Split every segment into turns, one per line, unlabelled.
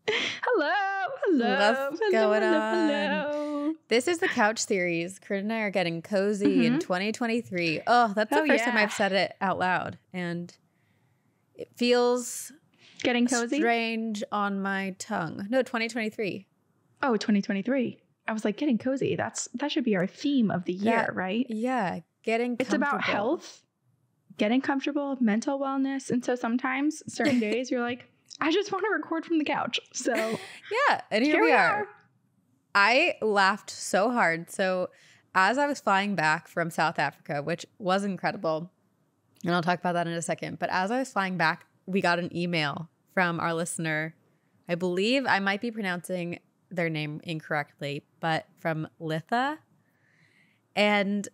Hello.
What's going on? This is the couch series. Corinne and I are getting cozy in 2023. Oh, that's the first time I've said it out loud. And it feels
getting cozy
strange on my tongue. No, 2023.
Oh, 2023. I was like, getting cozy. That should be our theme of the year, right?
Yeah. Getting comfortable.
It's about health, getting comfortable, mental wellness. And so sometimes certain days you're like, I just want to record from the couch. So
yeah. And here we are. I laughed so hard. So as I was flying back from South Africa, which was incredible, and I'll talk about that in a second, but as I was flying back, we got an email from our listener. I believe I might be pronouncing their name incorrectly, but from Litha. And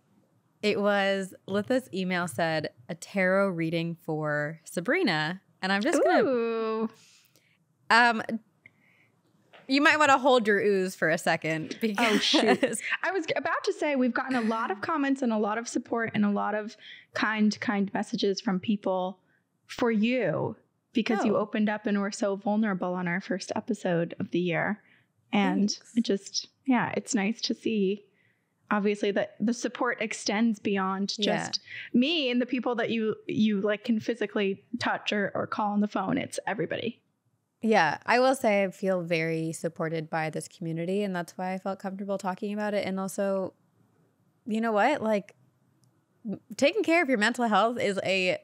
it was, Litha's email said, a tarot reading for Sabrina. And I'm just going to, you might want to hold your ooze for a second. Because
oh, shoot. I was about to say, we've gotten a lot of comments and a lot of support and a lot of kind messages from people for you because you opened up and were so vulnerable on our first episode of the year. And it just, it's nice to see, obviously, that the support extends beyond just me and the people that you like can physically touch or call on the phone. It's everybody.
Yeah, I will say I feel very supported by this community, and that's why I felt comfortable talking about it. And also, you know what? Like, taking care of your mental health is a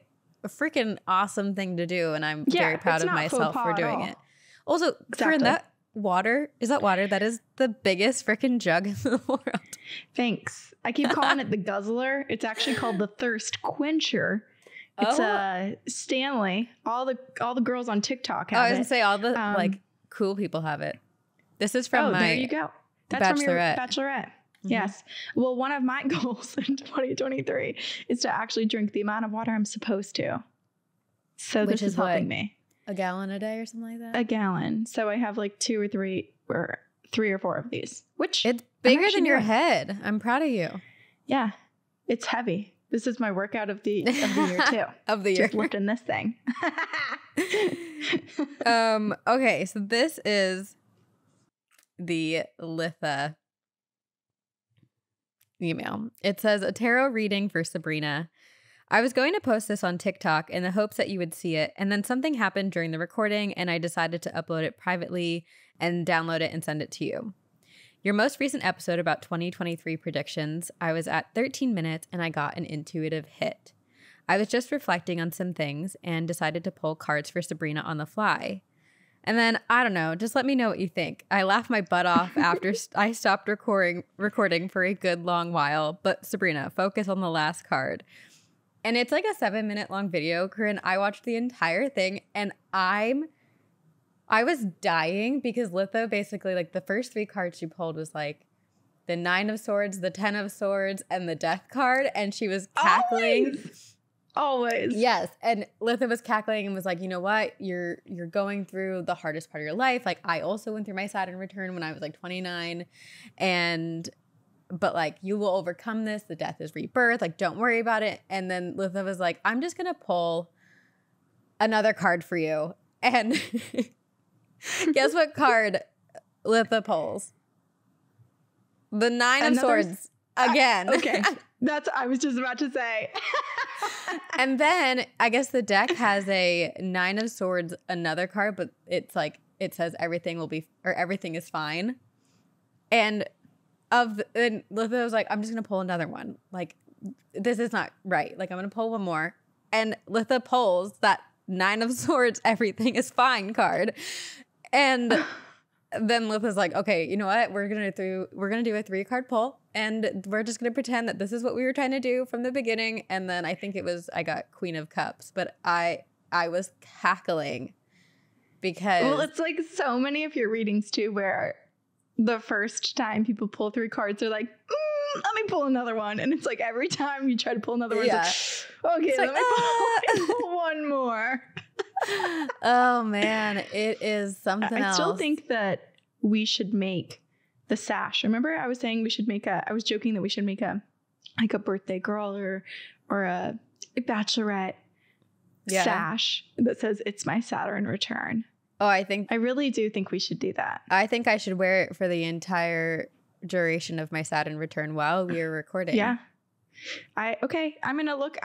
freaking awesome thing to do, and I'm very proud of myself for doing it. Also, Corinne, that water, is that water? That is the biggest freaking jug in the world.
Thanks. I keep calling it the guzzler. It's actually called the thirst quencher. It's Stanley. All the girls on TikTok have it.
I was gonna say all the like cool people have it. This is from my
there you go. That's from your bachelorette. Yes. Well, one of my goals in 2023 is to actually drink the amount of water I'm supposed to. So this is helping me.
A gallon a day or something like that?
A gallon. So I have like 2 or 3 or 3 or 4 of these, which
it's bigger than your head. I'm proud of you.
Yeah. It's heavy. This is my workout of the year too.
Of the year.
Just lifting this thing.
Okay, so this is the Litha email. It says, a tarot reading for Sabrina. I was going to post this on TikTok in the hopes that you would see it, and then something happened during the recording, and I decided to upload it privately and download it and send it to you. Your most recent episode about 2023 predictions, I was at 13 minutes and I got an intuitive hit. I was just reflecting on some things and decided to pull cards for Sabrina on the fly. And then, I don't know, just let me know what you think. I laughed my butt off after I stopped recording for a good long while, but Sabrina, focus on the last card. And it's like a 7-minute long video, Corinne. I watched the entire thing and I was dying because Litha basically, like, the first 3 cards she pulled was like the 9 of Swords, the 10 of Swords, and the Death card. And she was cackling.
Always.
Yes. And Litha was cackling and was like, you know what? You're going through the hardest part of your life. Like, I also went through my Saturn return when I was like 29. But like, you will overcome this. The death is rebirth. Like, don't worry about it. And then Litha was like, I'm just going to pull another card for you. And guess what card Litha pulls? The 9 of Swords again.
Okay. I was just about to say.
And then I guess the deck has a 9 of Swords, another card, but it's like, it says everything is fine. And Litha was like, I'm just going to pull another one. Like, this is not right. Like, I'm going to pull one more. And Litha pulls that 9 of Swords, everything is fine card. And then Litha's like, okay, you know what? We're gonna do a 3-card pull, and we're just gonna pretend that this is what we were trying to do from the beginning. And then I got Queen of Cups, but I was cackling because
it's like so many of your readings too, where the first time people pull 3 cards, they're like, let me pull another one, and it's like every time you try to pull another one, it's like, okay, let me pull one more.
Oh man, it is something else.
I still think that we should make the sash. Remember I was saying I was joking that we should make a birthday girl or a bachelorette sash that says, it's my Saturn return.
Oh, I
really do think we should do that.
I think I should wear it for the entire duration of my Saturn return while we are recording.
Yeah. I'm gonna look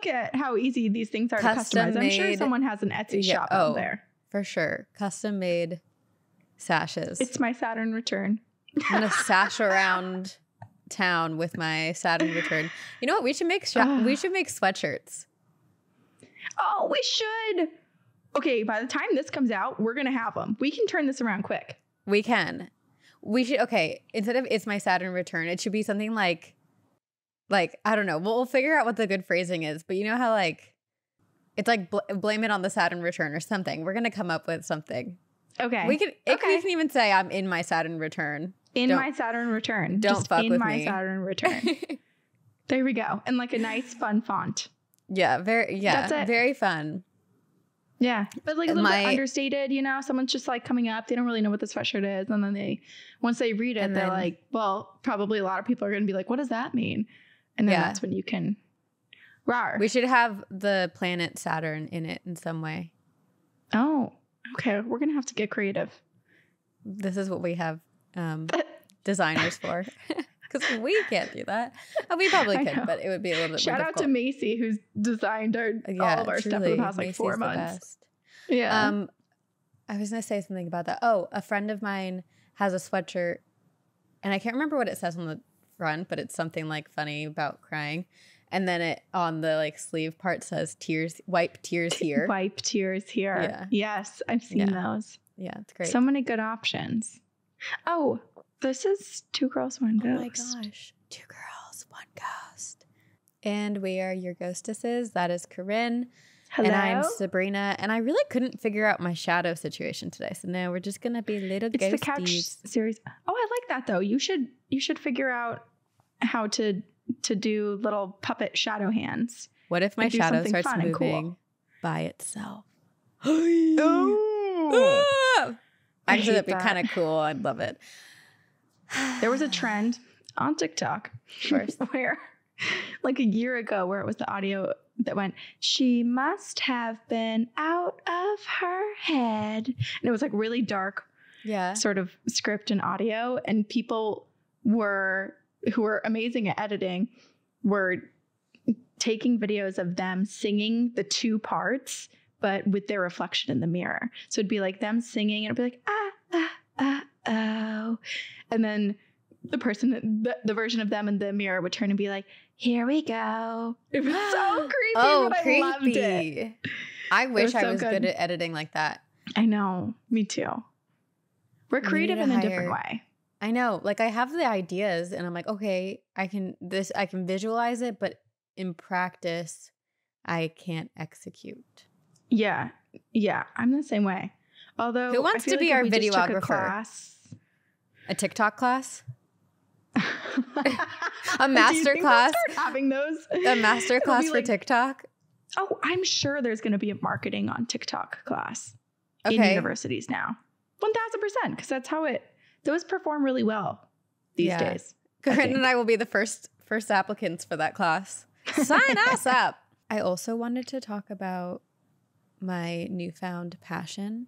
at how easy these things are to customize. I'm sure someone has an Etsy shop out there.
For sure. Custom made sashes.
It's my Saturn return.
I'm gonna sash around town with my Saturn return. You know what? We should make sweatshirts.
Oh, we should. Okay, by the time this comes out, we're gonna have them. We can turn this around quick.
We can. We should. Okay, instead of "It's my Saturn return," it should be something like I don't know. We'll figure out what the good phrasing is. But you know how like it's like blame it on the Saturn return or something. We're gonna come up with something.
Okay.
We can even say I'm in my Saturn return.
My Saturn return.
Don't
Just
fuck
in
with
my
me.
Saturn return. There we go. And like a nice fun font.
Yeah, that's it. Very fun.
Yeah. But like a little bit understated, you know, someone's just like coming up, they don't really know what the sweatshirt is. And then once they read it, they're like, well, probably a lot of people are gonna be like, what does that mean? And then that's when you can rawr.
We should have the planet Saturn in it in some way.
Oh, okay. We're gonna have to get creative.
This is what we have designers for. Because we can't do that. We probably could, but it would be a little bit
Shout
more
out to Macy, who's designed all of our stuff for the past like 4 months. Yeah.
I was going to say something about that. Oh, a friend of mine has a sweatshirt, and I can't remember what it says on the front, but it's something like funny about crying. And then it on the like sleeve part says wipe tears here.
Wipe tears here.
Yeah.
Yes, I've seen those.
Yeah, it's great.
So many good options. Oh, this is Two Girls, One Ghost.
Oh my gosh. 2 Girls, 1 Ghost. And we are your ghostesses. That is Corinne.
Hello.
And I'm Sabrina. And I really couldn't figure out my shadow situation today. So now we're just going to be little ghosties.
It's the couch series. Oh, I like that though. You should figure out how to do little puppet shadow hands.
What if my shadow starts moving by itself?
Oh.
Actually, that'd be kind of cool. I'd love it.
There was a trend on TikTok where like a year ago where it was the audio that went, she must have been out of her head. And it was like really dark sort of script and audio. And people who were amazing at editing were taking videos of them singing the 2 parts, but with their reflection in the mirror. So it'd be like them singing and it'd be like, oh. And then the person, the version of them in the mirror would turn and be like, here we go. It was so creepy, but I loved it.
I wish I was good at editing like that.
I know. Me too. We're creative in a different way.
I know. Like I have the ideas and I'm like, okay, I can visualize it, but in practice, I can't execute.
Yeah. Yeah. I'm the same way. Although
who wants to be our videographer? A TikTok class? A master class?
Having those?
A master class for TikTok?
Oh, I'm sure there's going to be a marketing on TikTok class in universities now. 1,000%, because that's how those perform really well these days.
Corinne and I will be the first applicants for that class. Sign us up. I also wanted to talk about my newfound passion,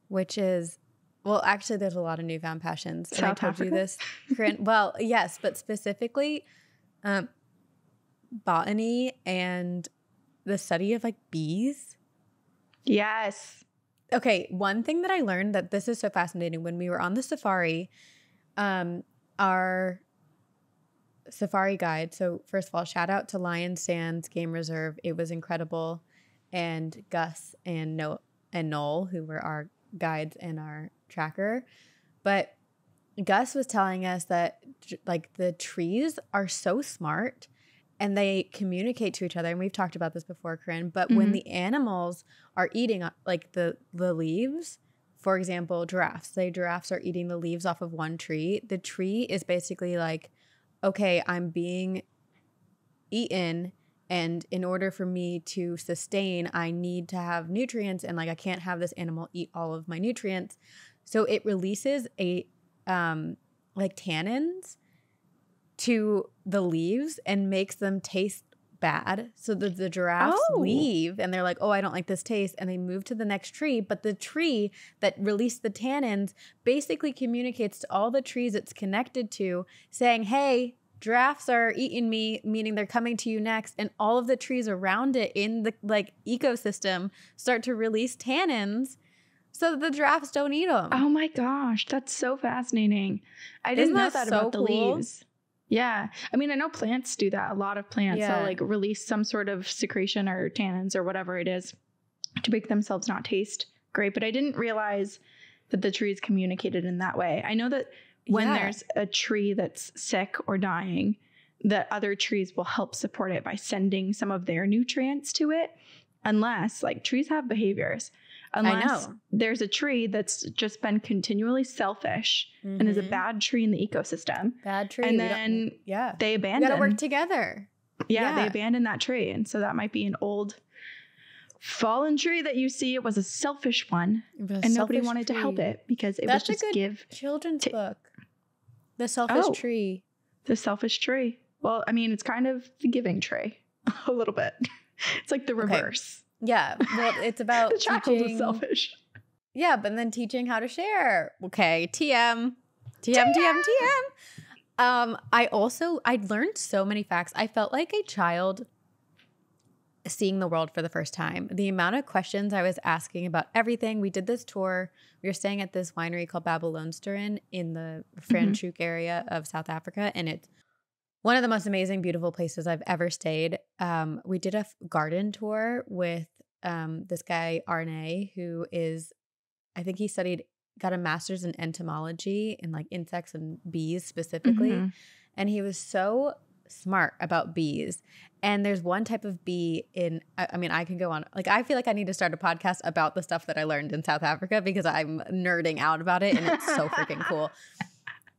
which is, well, actually, there's a lot of newfound passions. And I told you this, Corinne. Well, yes, but specifically botany and the study of like bees.
Yes.
Okay, one thing that I learned that this is so fascinating, when we were on the safari, our safari guide, so first of all, shout out to Lion Sands Game Reserve. It was incredible. And Gus and Noel, who were our guides and our tracker. But Gus was telling us that like the trees are so smart and they communicate to each other. And we've talked about this before, Corinne, but when the animals are eating like the leaves, for example, giraffes are eating the leaves off of one tree. The tree is basically like, okay, I'm being eaten, and in order for me to sustain, I need to have nutrients, and like I can't have this animal eat all of my nutrients. So it releases a like tannins to the leaves and makes them taste bad. So the giraffes leave and they're like, oh, I don't like this taste. And they move to the next tree. But the tree that released the tannins basically communicates to all the trees it's connected to saying, hey, giraffes are eating me, meaning they're coming to you next. And all of the trees around it in the like ecosystem start to release tannins so that the giraffes don't eat them.
Oh my gosh, that's so fascinating. I didn't know that about the leaves. Yeah. I mean, I know plants do that. A lot of plants will like release some sort of secretion or tannins or whatever it is to make themselves not taste great. But I didn't realize that the trees communicated in that way. I know that when there's a tree that's sick or dying, that other trees will help support it by sending some of their nutrients to it. Unless, like, trees have behaviors. Unless there's a tree that's just been continually selfish and is a bad tree in the ecosystem.
Bad tree.
And then they abandon.
We gotta work together.
Yeah, they abandon that tree. And so that might be an old fallen tree that you see. It was a selfish one. And nobody wanted to help it because it was just a good
children's book. The Selfish Tree.
The Selfish Tree. Well, I mean, it's kind of the giving tree. A little bit. It's like the reverse.
Yeah, well, it's about
the child is selfish.
Yeah, but then teaching how to share. Okay, TM. I learned so many facts. I felt like a child seeing the world for the first time. The amount of questions I was asking about everything. We did this tour. We were staying at this winery called Babylonsterin in the Franschhoek area of South Africa, and it's one of the most amazing, beautiful places I've ever stayed. We did a garden tour with this guy, Arne, who is, I think he got a master's in entomology in like insects and bees specifically. And he was so smart about bees. And there's one type of bee I mean, I can go on. Like, I feel like I need to start a podcast about the stuff that I learned in South Africa because I'm nerding out about it and it's so freaking cool.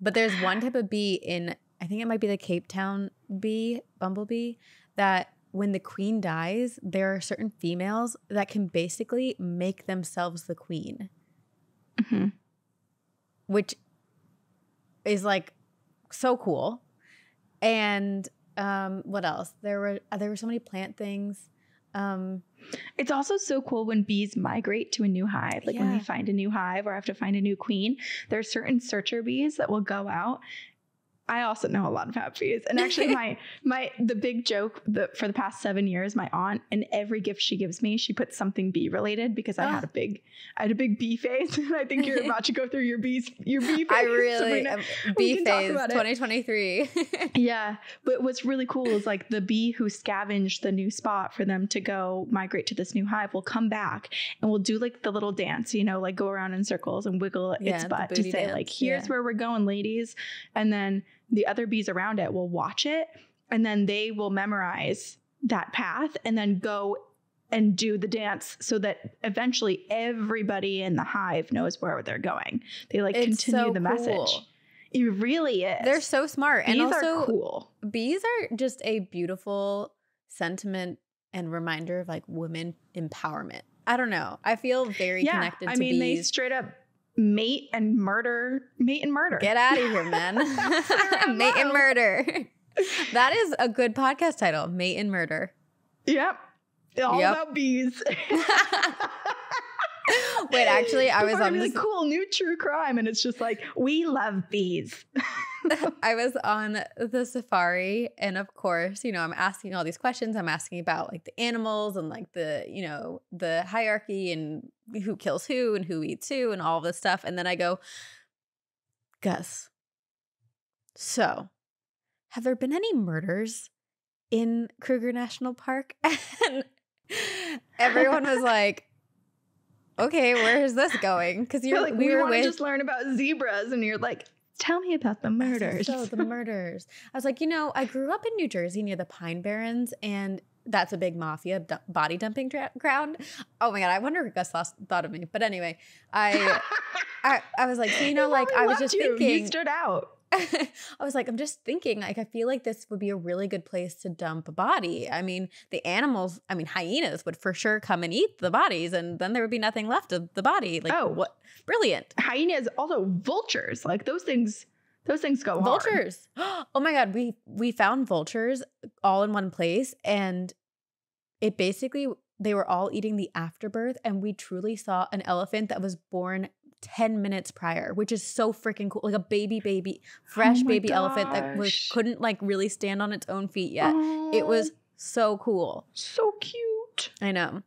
But there's one type of bee I think it might be the Cape Town bumblebee, that when the queen dies, there are certain females that can basically make themselves the queen. Which is like so cool. And what else? There were so many plant things.
It's also so cool when bees migrate to a new hive. Like when they find a new hive or have to find a new queen, there are certain searcher bees that will go out. I also know a lot about bees. And actually the big joke for the past 7 years, my aunt, in every gift she gives me, she puts something bee related because I had a big bee phase. And I think you're about to go through your bee phase.
I really, bee phase 2023.
Yeah. But what's really cool is like the bee who scavenged the new spot for them to go migrate to this new hive will come back and will do like the little dance, like go around in circles and wiggle its butt to say dance. Like, here's where we're going, ladies. And then the other bees around it will watch it, and then they will memorize that path and then go and do the dance so that eventually everybody in the hive knows where they're going. They continue the message. It really is.
They're so smart.
Bees
and also
are cool.
Bees are just a beautiful sentiment and reminder of like women empowerment. I don't know. I feel very connected to bees. I mean,
they straight up mate and murder.
Get out of here, man. Mate and murder. That is a good podcast title. Mate and murder.
Yep. All about bees.
Wait, actually, I was on
really cool new true crime, and it's just like, we love bees.
I was on the safari, and of course, I'm asking all these questions. I'm asking about like the animals and like the hierarchy and who kills who and who eats who and all this stuff. And then I go, Gus, so have there been any murders in Kruger National Park? And everyone was like, okay, where is this going? Because
you're like, we want to just learn about zebras, and you're like, tell me about the murders.
So the murders. I was like, I grew up in New Jersey near the Pine Barrens, and that's a big mafia body dumping ground. Oh my God, I wonder if Gus thought of me. But anyway, I was like, so like I was just thinking.
You stood out.
I was like, I'm just thinking, like, I feel like this would be a really good place to dump a body. I mean, hyenas would for sure come and eat the bodies, and then there would be nothing left of the body. Like, what? Brilliant.
Hyenas, also vultures. Like, those things Those things go hard.
Vultures. Oh my God. We found vultures all in one place, and it basically, they were all eating the afterbirth, and we truly saw an elephant that was born 10 minutes prior, which is so freaking cool. Like a baby, fresh baby elephant that couldn't like really stand on its own feet yet.
Oh,
it was so cool.
So cute.
I know.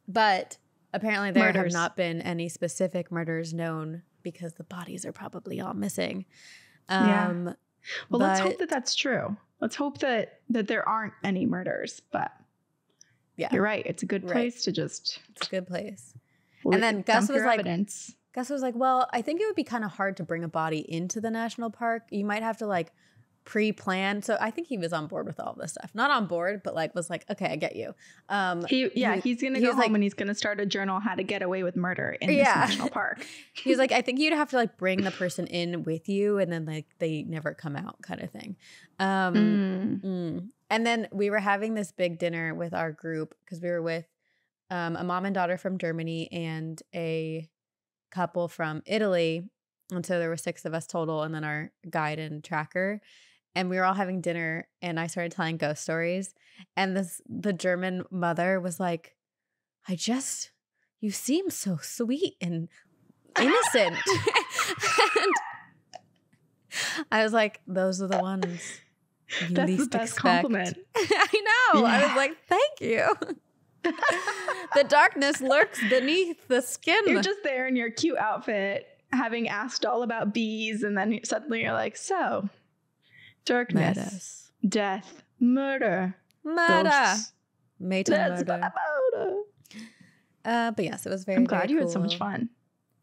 But apparently there
Murders.
have not been any specific murders known because the bodies are probably all missing.
Well, let's hope that that's true. Let's hope that there aren't any murders, but yeah, you're right. It's a good place to just.
It's a good place. And then Gus was like,
evidence.
Gus was like, well, I think it would be kind of hard to bring a body into the national park. You might have to like pre-plan. So I think he was on board with all this stuff. Not on board, but like was like, okay, I get you.
He's gonna go home and he's gonna start a journal how to get away with murder in this national park.
He was like, I think you'd have to like bring the person in with you, and then like they never come out, kind of thing. And then we were having this big dinner with our group because we were with a mom and daughter from Germany and a couple from Italy. And so there were 6 of us total, and then our guide and tracker. And we were all having dinner, and I started telling ghost stories. And the German mother was like, you seem so sweet and innocent. And I was like, those are the ones you
That's
least
the best
expect.
Compliment.
I know. Yeah. I was like, thank you. The darkness lurks beneath the skin.
You're just there in your cute outfit, having asked all about bees, and then suddenly you're like, so, darkness, death, murder.
Murder.
Murder.
But yes, it was very,
I'm glad
very
you
cool.
had so much fun.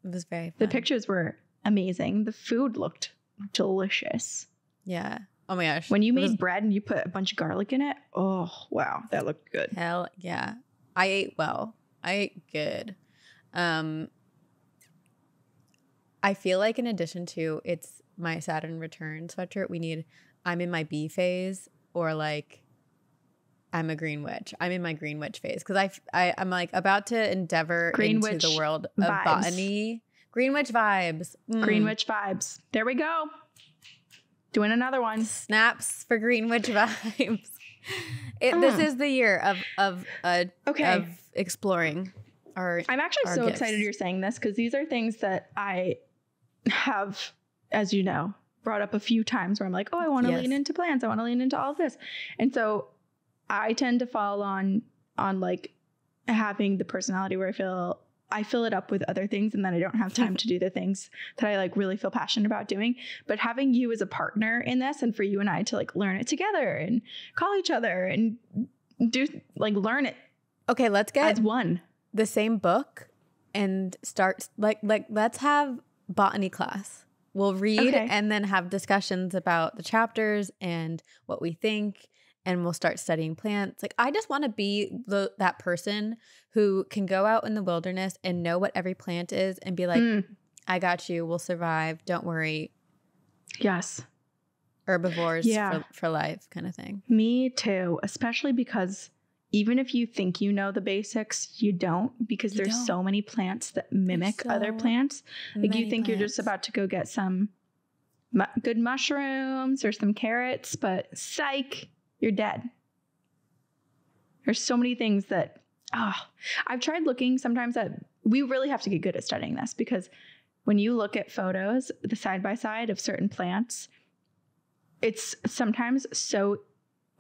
It was very fun.
The pictures were amazing. The food looked delicious.
Yeah. Oh my gosh.
When you made bread and you put a bunch of garlic in it, oh, wow, that looked good.
Hell yeah. I ate well. I ate good. I feel like in addition to it's my Saturn return sweatshirt, we need I'm in my bee phase, or like I'm a green witch. I'm in my green witch phase because I'm like about to endeavor into the world of botany. Green witch vibes.
Green witch vibes. There we go. Doing another one.
Snaps for green witch vibes. This is the year of exploring our. I'm actually
so excited you're saying this because these are things that I have, as you know, brought up a few times where I'm like, oh, I want to lean into plants. I want to lean into all of this. And so I tend to fall on like having the personality where I fill it up with other things, and then I don't have time to do the things that I like really feel passionate about doing. But having you as a partner in this, and for you and I to like learn it together and call each other and do like learn it.
Okay, let's get
as one.
The same book and start like let's have botany class. We'll read and then have discussions about the chapters and what we think, and we'll start studying plants. Like I just want to be that person who can go out in the wilderness and know what every plant is and be like, I got you. We'll survive. Don't worry.
Yes.
Herbivores for life kind of thing.
Me too, especially because even if you think you know the basics, you don't, because there's so many plants that mimic other plants. Like you think you're just about to go get some good mushrooms or some carrots, but psych, you're dead. There's so many things that, I've tried looking sometimes we really have to get good at studying this, because when you look at photos, the side by side of certain plants, it's sometimes so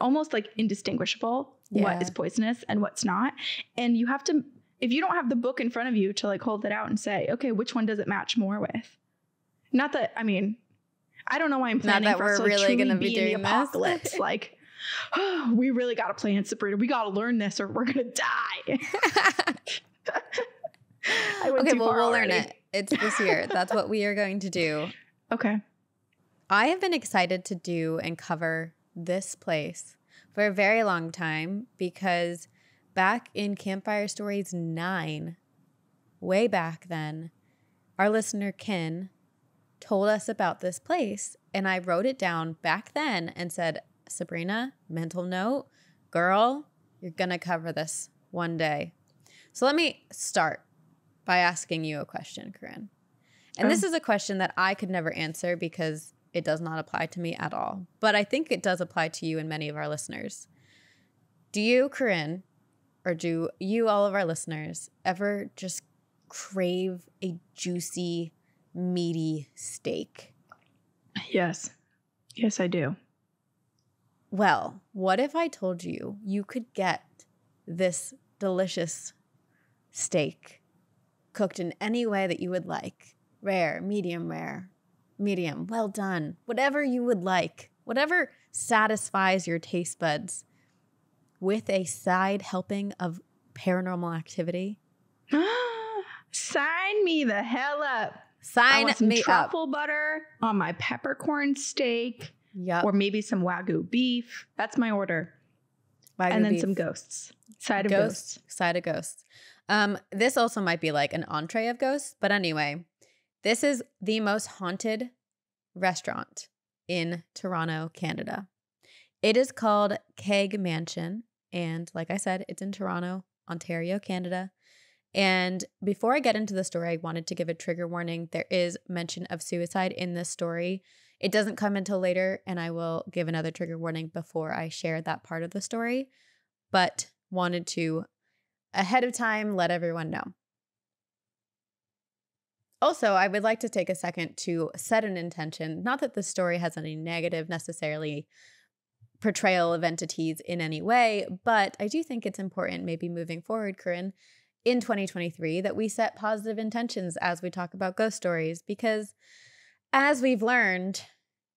almost like indistinguishable what is poisonous and what's not. And you have to, if you don't have the book in front of you to like hold it out and say, okay, which one does it match more with? Not that, I mean, I don't know why I'm planning
not that
for us
we're
to
really
going to
be doing
the apocalypse. Like, we really got to plan, Sabrina. We got to learn this or we're going to die.
We'll learn it. It's this year. That's what we are going to do.
Okay.
I have been excited to do and cover this place for a very long time, because back in Campfire Stories 9, way back then, our listener Ken told us about this place, and I wrote it down back then and said, Sabrina, mental note, girl, you're gonna cover this one day. So let me start by asking you a question, Corinne. And this is a question that I could never answer because it does not apply to me at all. But I think it does apply to you and many of our listeners. Do you, Corinne, or do you, all of our listeners, ever just crave a juicy, meaty steak?
Yes. Yes, I do.
Well, what if I told you you could get this delicious steak cooked in any way that you would like? Rare, medium, well done, whatever you would like, whatever satisfies your taste buds, with a side helping of Paranormal Activity.
Sign me the hell up.
Sign me up.
Truffle butter on my peppercorn steak.
Yep.
Or maybe some Wagyu beef. That's my order. And then some ghosts. Side of ghosts.
Side of ghosts. This also might be like an entree of ghosts. But anyway, this is the most haunted restaurant in Toronto, Canada. It is called Keg Mansion. And like I said, it's in Toronto, Ontario, Canada. And before I get into the story, I wanted to give a trigger warning. There is mention of suicide in this story. It doesn't come until later, and I will give another trigger warning before I share that part of the story, but wanted to, ahead of time, let everyone know. Also, I would like to take a second to set an intention. Not that the story has any negative necessarily portrayal of entities in any way, but I do think it's important maybe moving forward, Corinne, in 2023, that we set positive intentions as we talk about ghost stories, because as we've learned,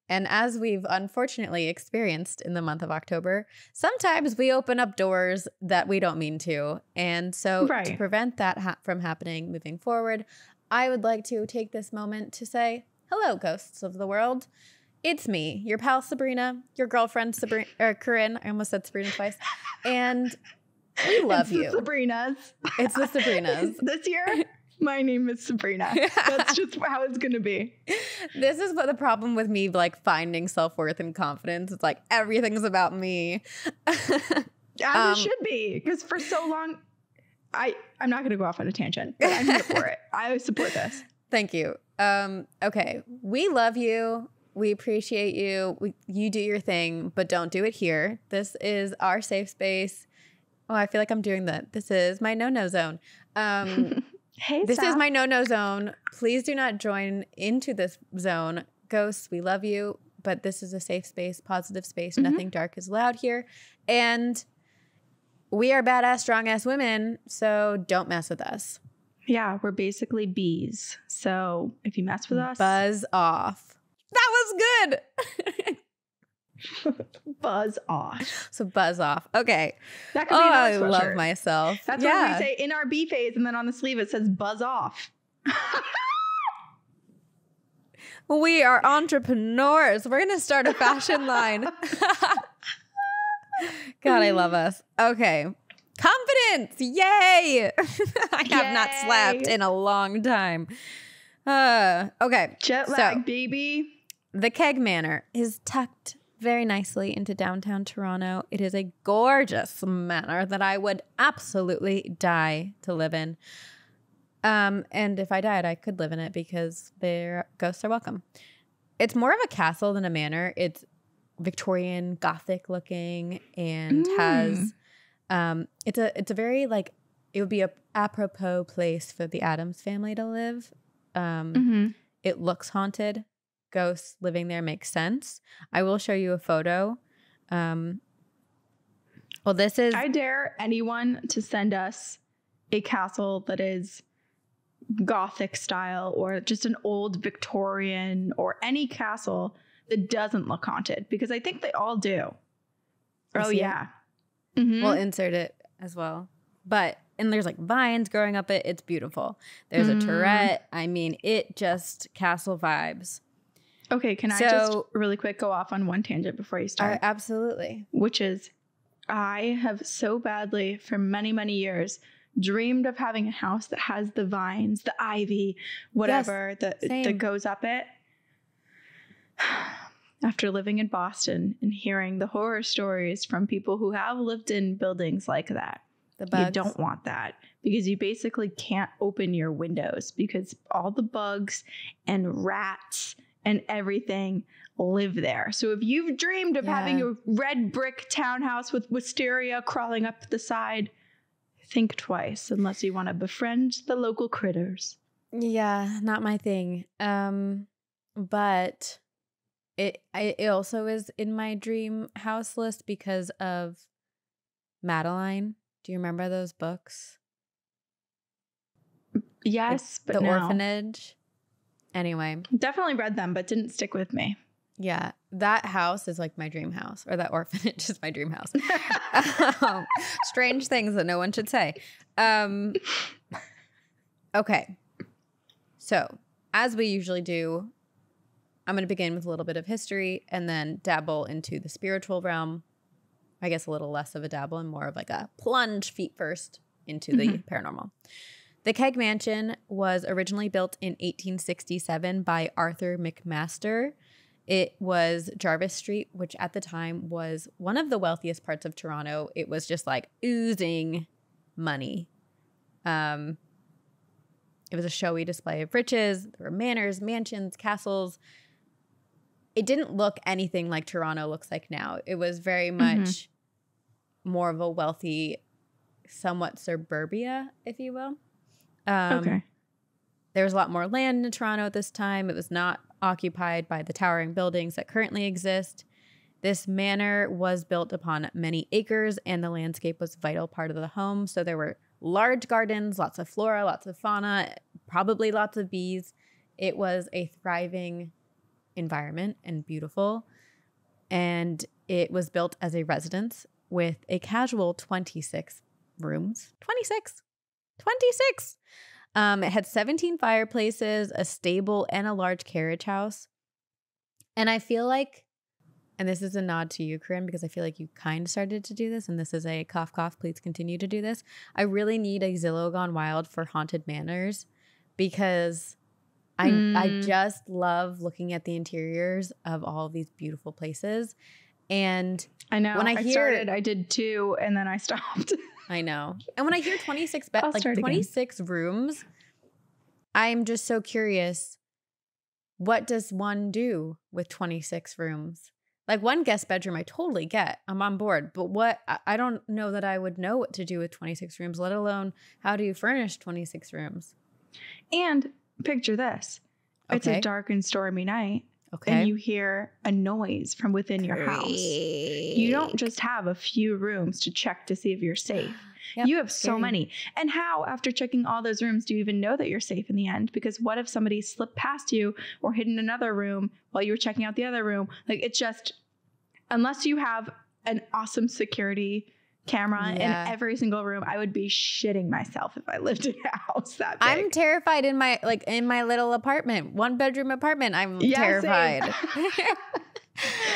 and as we've unfortunately experienced in the month of October, sometimes we open up doors that we don't mean to. And so to prevent that from happening moving forward, I would like to take this moment to say, hello, ghosts of the world. It's me, your pal Sabrina, your girlfriend Corinne. I almost said Sabrina twice. And we love you.
The Sabrinas.
It's the Sabrinas.
This year, my name is Sabrina. That's just how it's going to be.
This is what the problem with me, like, finding self-worth and confidence. It's like everything's about me.
As it should be. Because for so long, I'm not going to go off on a tangent, but I'm here for it. I support this.
Thank you. Okay. We love you. We appreciate you. You do your thing, but don't do it here. This is our safe space. Oh, I feel like I'm doing that. This is my no-no zone.
Hey,
this is my no-no zone. Please do not join into this zone. Ghosts, we love you, but this is a safe space, positive space. Nothing dark is allowed here. And we are badass, strong-ass women, so don't mess with us.
Yeah, we're basically bees. So if you mess with us,
buzz off. That was good.
Buzz off.
So buzz off. Okay.
That could be
I love myself.
That's what we say in our B phase, and then on the sleeve it says buzz off.
We are entrepreneurs. We're gonna start a fashion line. God, I love us. Okay. Confidence. Yay. I have not slept in a long time. Okay.
Jet lag, baby.
The Keg Manor is tucked very nicely into downtown Toronto. It is a gorgeous manor that I would absolutely die to live in. And if I died, I could live in it because their ghosts are welcome. It's more of a castle than a manor. It's Victorian, Gothic looking, and has it's a very, like, it would be a apropos place for the Addams family to live. It looks haunted. Ghosts living there makes sense. I will show you a photo. Well, this is...
I dare anyone to send us a castle that is Gothic style or just an old Victorian or any castle that doesn't look haunted, because I think they all do. Oh, yeah.
We'll insert it as well. And there's like vines growing up it. It's beautiful. There's a turret. I mean, it just castle vibes.
Okay, can I just really quick go off on one tangent before you start?
Absolutely.
Which is, I have so badly for many, many years dreamed of having a house that has the vines, the ivy, whatever that goes up it. After living in Boston and hearing the horror stories from people who have lived in buildings like that,
The bugs.
You don't want that because you basically can't open your windows because all the bugs and rats and everything live there. So if you've dreamed of having a red brick townhouse with wisteria crawling up the side, think twice unless you want to befriend the local critters.
Yeah, not my thing. But it also is in my dream house list because of Madeline. Do you remember those books?
Yes, but
the
no.
Orphanage. Anyway,
definitely read them, but didn't stick with me.
Yeah, that house is like my dream house, or that orphanage is my dream house. Strange things that no one should say. Okay, so as we usually do, I'm going to begin with a little bit of history and then dabble into the spiritual realm. I guess a little less of a dabble and more of like a plunge feet first into the paranormal. The Keg Mansion was originally built in 1867 by Arthur McMaster. It was Jarvis Street, which at the time was one of the wealthiest parts of Toronto. It was just like oozing money. It was a showy display of riches. There were manors, mansions, castles. It didn't look anything like Toronto looks like now. It was very much more of a wealthy, somewhat suburbia, if you will.
Okay.
There was a lot more land in Toronto at this time. It was not occupied by the towering buildings that currently exist. This manor was built upon many acres, and the landscape was a vital part of the home. So there were large gardens, lots of flora, lots of fauna, probably lots of bees. It was a thriving environment and beautiful. And it was built as a residence with a casual 26 rooms. 26! It had 17 fireplaces, a stable, and a large carriage house. And I feel like, and this is a nod to you, Corinne, because I feel like you kind of started to do this, and this is a cough, cough, please continue to do this. I really need a Zillow Gone Wild for haunted manors because I just love looking at the interiors of all of these beautiful places. And
I know when I started, I did 2 and then I stopped.
I know. And when I hear 26 26 rooms, I'm just so curious. What does one do with 26 rooms? Like one guest bedroom, I totally get. I'm on board. But what I don't know that I would know what to do with 26 rooms, let alone how do you furnish 26 rooms?
And picture this. Okay. It's a dark and stormy night.
Okay.
And you hear a noise from within your house. You don't just have a few rooms to check to see if you're safe. Yep, you have so many. And how, after checking all those rooms, do you even know that you're safe in the end? Because what if somebody slipped past you or hid in another room while you were checking out the other room? Like, it's just, unless you have an awesome security camera in every single room, I would be shitting myself if I lived in a house that big.
I'm terrified in my little apartment, 1-bedroom apartment. I'm terrified.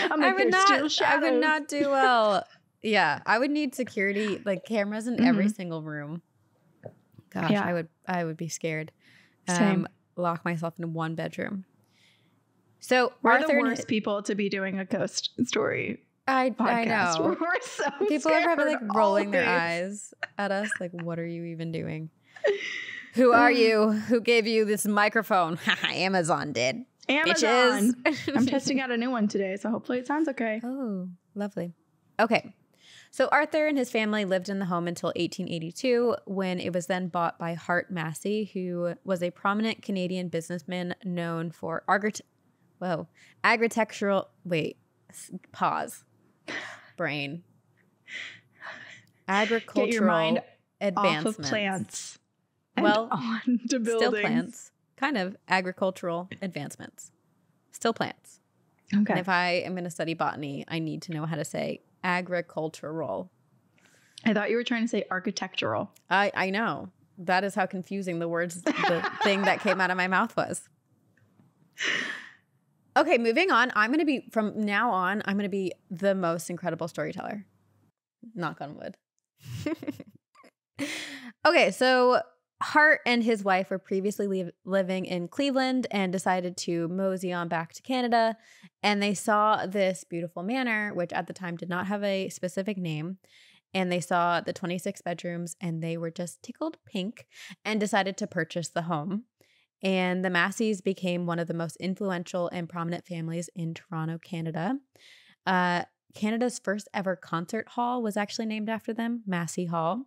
I
would not do well. Yeah, I would need security, like cameras in every single room. Gosh, I would be scared.
Same.
Lock myself in 1 bedroom. So
we're the worst people to be doing a ghost story.
I know.
We're so
people are probably like rolling their eyes at us, like, "What are you even doing? Who are you? Who gave you this microphone?" Amazon did.
Amazon. I'm testing out a new one today, so hopefully it sounds okay.
Oh, lovely. Okay. So Arthur and his family lived in the home until 1882, when it was then bought by Hart Massey, who was a prominent Canadian businessman known for agricultural. Wait, pause. Brain. Agricultural
Get your mind
advancements.
Off of plants.
On
to buildings.
Still plants. Kind of agricultural advancements. Still plants.
Okay.
And if I am going to study botany, I need to know how to say agricultural.
I thought you were trying to say architectural.
I know. That is how confusing the thing that came out of my mouth was. Okay, moving on. From now on, I'm going to be the most incredible storyteller. Knock on wood. Okay, so Hart and his wife were previously living in Cleveland and decided to mosey on back to Canada. And they saw this beautiful manor, which at the time did not have a specific name. and they saw the 26 bedrooms and they were just tickled pink and decided to purchase the home. And the Masseys became one of the most influential and prominent families in Toronto, Canada. Canada's first ever concert hall was actually named after them, Massey Hall.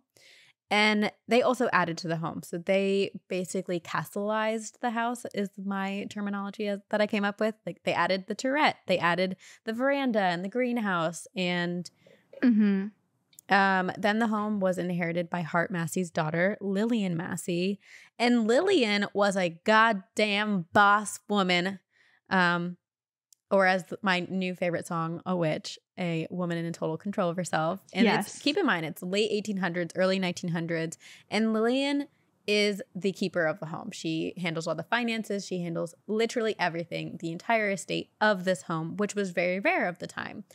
And they also added to the home. So they basically castleized the house is my terminology that I came up with. Like they added the turret, they added the veranda and the greenhouse. And then the home was inherited by Hart Massey's daughter, Lillian Massey. And Lillian was a goddamn boss woman. Or as my new favorite song, A Witch, a woman in total control of herself. And keep in mind, it's late 1800s, early 1900s. And Lillian is the keeper of the home. She handles all the finances. She handles literally everything, the entire estate of this home, which was very rare of the time.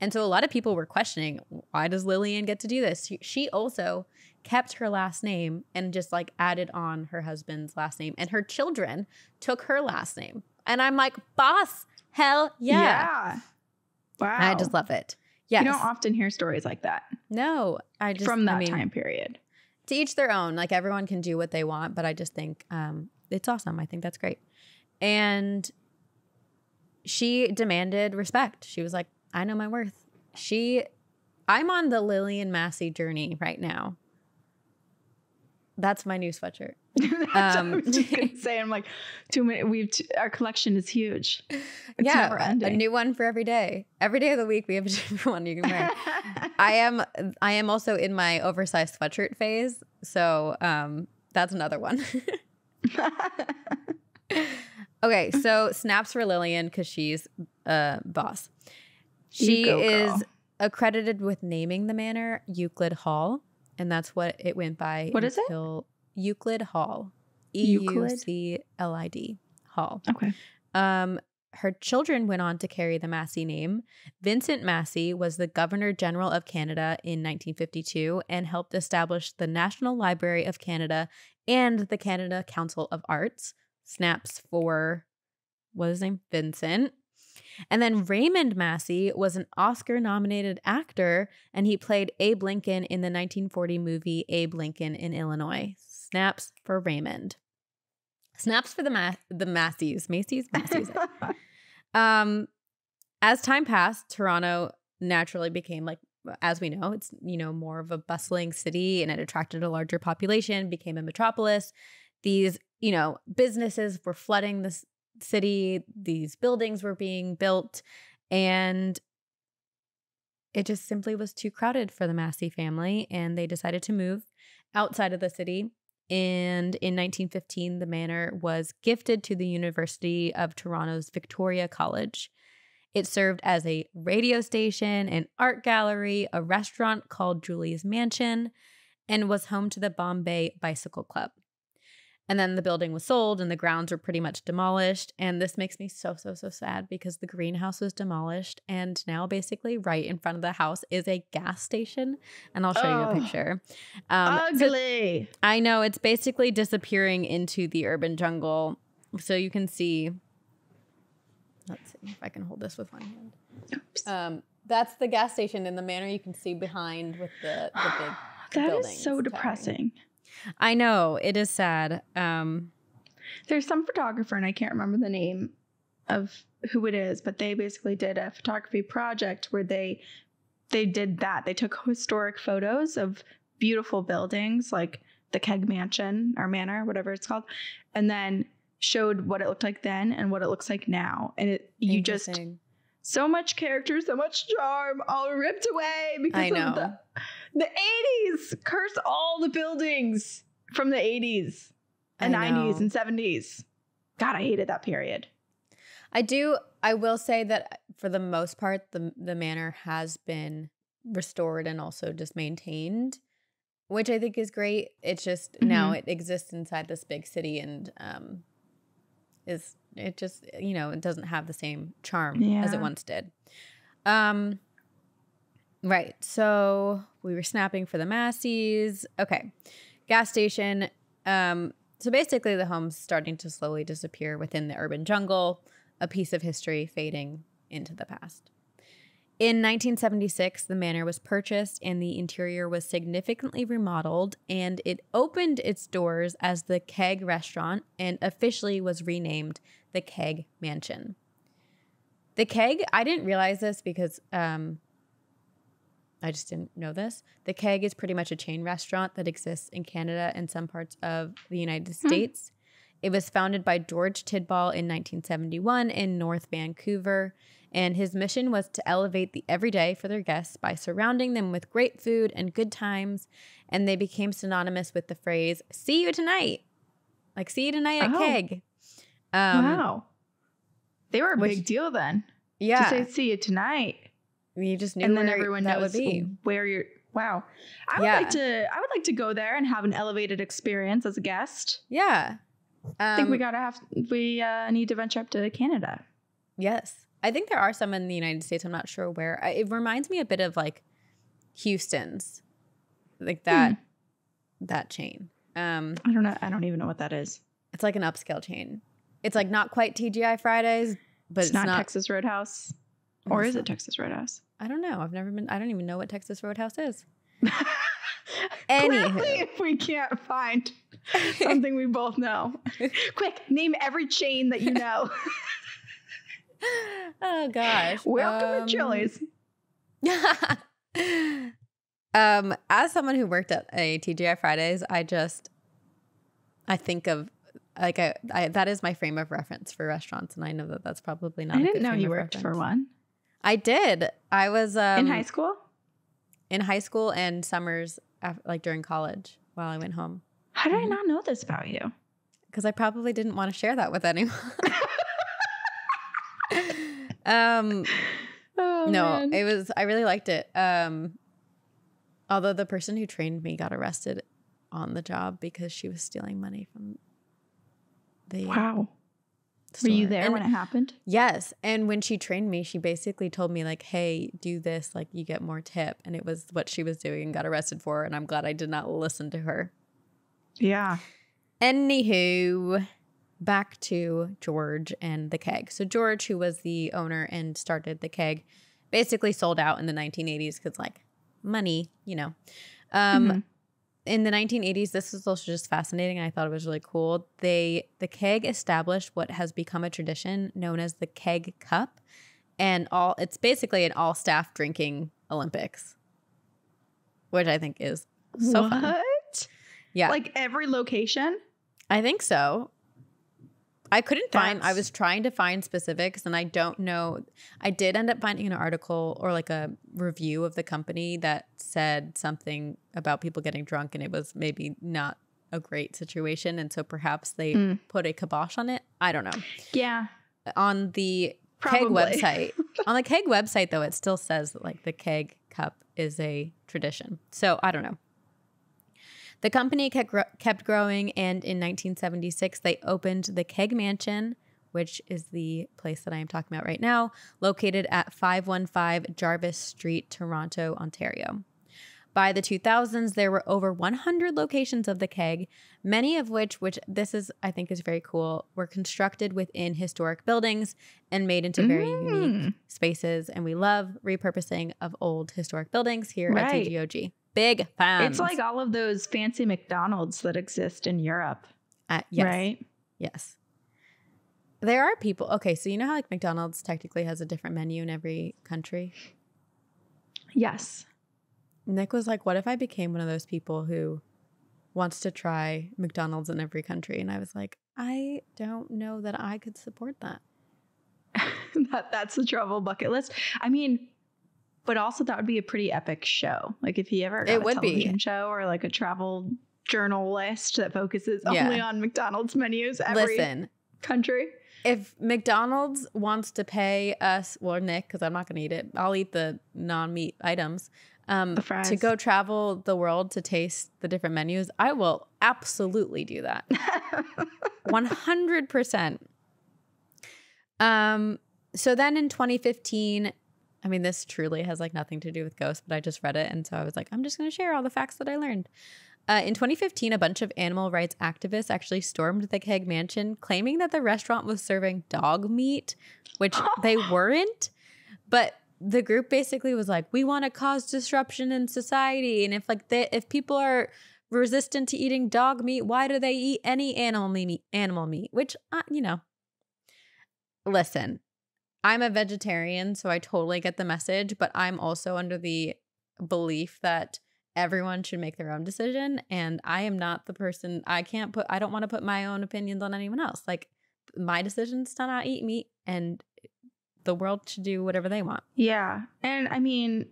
And so a lot of people were questioning, why does Lillian get to do this? She also kept her last name and just like added on her husband's last name. And her children took her last name. And I'm like, boss, hell yeah.
Wow.
I just love it. Yes.
You don't often hear stories like that.
No.
From that time period.
To each their own. Like everyone can do what they want. But I just think it's awesome. I think that's great. And she demanded respect. She was like, I know my worth. I'm on the Lillian Massey journey right now. That's my new sweatshirt.
I was just gonna say, I'm like, too many. Our collection is huge. It's never ending.
A new one for every day. Every day of the week, we have a different one you can wear. I am also in my oversized sweatshirt phase, so that's another one. Okay, so snaps for Lillian because she's a boss. She is accredited with naming the manor Euclid Hall, and that's what it went by.
What is it?
Euclid Hall. EUCLID Hall.
Okay.
Her children went on to carry the Massey name. Vincent Massey was the Governor General of Canada in 1952 and helped establish the National Library of Canada and the Canada Council of Arts. Snaps for, what is his name? Vincent. And then Raymond Massey was an Oscar-nominated actor, and he played Abe Lincoln in the 1940 movie Abe Lincoln in Illinois. Snaps for Raymond. Snaps for the Masseys. Macy's? Masseys. As time passed, Toronto naturally became, like, as we know, it's, more of a bustling city, and it attracted a larger population, became a metropolis. These, businesses were flooding this city, these buildings were being built, and it just simply was too crowded for the Massey family, and they decided to move outside of the city. And in 1915, the manor was gifted to the University of Toronto's Victoria College. It served as a radio station, an art gallery, a restaurant called Julie's Mansion, and was home to the Bombay Bicycle Club. And then the building was sold and the grounds were pretty much demolished. And this makes me so, so, so sad because the greenhouse was demolished. And now basically right in front of the house is a gas station. And I'll show you a picture.
Ugly.
So, I know. It's basically disappearing into the urban jungle. So you can see. Let's see if I can hold this with one hand. Oops. That's the gas station in the manor you can see behind with the big
That is so depressing.
I know, it is sad.
There's some photographer, and I can't remember the name of who it is, but they basically did a photography project where they did that. They took historic photos of beautiful buildings like the Keg Mansion or Manor, whatever it's called, and then showed what it looked like then and what it looks like now. And you just so much character, so much charm, all ripped away because of the 80s. Curse all the buildings from the 80s and 90s and 70s. God, I hated that period.
I will say that for the most part, the manor has been restored and also just maintained, which I think is great. It's just now it exists inside this big city and it just, it doesn't have the same charm as it once did. Right. So we were snapping for the Masseys. Okay. Gas station. So basically the home's starting to slowly disappear within the urban jungle, a piece of history fading into the past. In 1976, the manor was purchased and the interior was significantly remodeled, and it opened its doors as the Keg Restaurant and officially was renamed the Keg Mansion. The Keg, I didn't realize this because I just didn't know this. The Keg is pretty much a chain restaurant that exists in Canada and some parts of the United States. It was founded by George Tidball in 1971 in North Vancouver, and his mission was to elevate the everyday for their guests by surrounding them with great food and good times, and they became synonymous with the phrase, see you tonight. Like, see you tonight at Keg.
Wow. They were a big deal then.
Yeah.
To say, see you tonight.
You just knew
and then
where
everyone
that
knows
would be.
Where you're. Wow. I would like to go there and have an elevated experience as a guest.
Yeah.
I think we need to venture up to Canada.
Yes. I think there are some in the United States. I'm not sure where. It reminds me a bit of like Houston's, like that chain.
I don't know. I don't even know what that is.
It's like an upscale chain. It's like not quite TGI Fridays, but it's not
Texas Roadhouse. Or is it Texas Roadhouse?
I don't know. I've never been. I don't even know what Texas Roadhouse is.
Clearly, if we can't find something we both know. Quick, name every chain that you know.
Oh gosh.
Welcome to Chili's.
As someone who worked at a TGI Fridays, I think of like that is my frame of reference for restaurants, and I know that that's probably not.
I didn't know you worked for one.
I did. I was
in high school.
In high school and summers, like during college, while I went home.
How did I not know this about you?
Because I probably didn't want to share that with anyone. No, it was. I really liked it. Although the person who trained me got arrested on the job because she was stealing money from the store.
Were you there when it happened?
Yes. And when she trained me, she basically told me like, hey, do this, like you get more tip. And it was what she was doing and got arrested for. And I'm glad I did not listen to her.
Yeah.
Anywho, back to George and the Keg. So George, who was the owner and started the Keg, basically sold out in the 1980s because like money, you know. In the 1980s, this was also just fascinating. And I thought it was really cool. The Keg established what has become a tradition known as the Keg Cup, and it's basically an all-staff drinking Olympics, which I think is so fun.
What?
Yeah,
like every location.
I think so. I couldn't find. I was trying to find specifics, and I don't know. I did end up finding an article or like a review of the company that said something about people getting drunk, and it was maybe not a great situation, and so perhaps they put a kibosh on it. I don't know.
Yeah.
On the Keg website, though, it still says that like the Keg Cup is a tradition. So I don't know. The company kept growing, and in 1976, they opened the Keg Mansion, which is the place that I am talking about right now, located at 515 Jarvis Street, Toronto, Ontario. By the 2000s, there were over 100 locations of the Keg, many of which this is, I think is very cool, were constructed within historic buildings and made into very unique spaces. And we love repurposing of old historic buildings here at TGOG. Big fans.
It's like all of those fancy McDonald's that exist in Europe.
Yes.
Right?
Yes. There are people. Okay, so you know how like McDonald's technically has a different menu in every country?
Yes.
Nick was like, what if I became one of those people who wants to try McDonald's in every country? And I was like, I don't know that I could support that.
That's the travel bucket list. I mean, but also that would be a pretty epic show. Like if he ever got a television show or like a travel journalist that focuses only on McDonald's menus every country.
If McDonald's wants to pay us, or Nick, because I'm not going to eat it, I'll eat the non-meat items, to go travel the world to taste the different menus, I will absolutely do that. 100%. So then in 2015, I mean, this truly has like nothing to do with ghosts, but I just read it. And so I was like, I'm just going to share all the facts that I learned. In 2015, a bunch of animal rights activists actually stormed the Keg Mansion, claiming that the restaurant was serving dog meat, which they weren't. But the group basically was like, we want to cause disruption in society. And if people are resistant to eating dog meat, why do they eat any animal meat? Which, listen, I'm a vegetarian, so I totally get the message, but I'm also under the belief that everyone should make their own decision. And I am not the person, I don't want to put my own opinions on anyone else. Like, my decision is to not eat meat, and the world should do whatever they want.
Yeah. And I mean,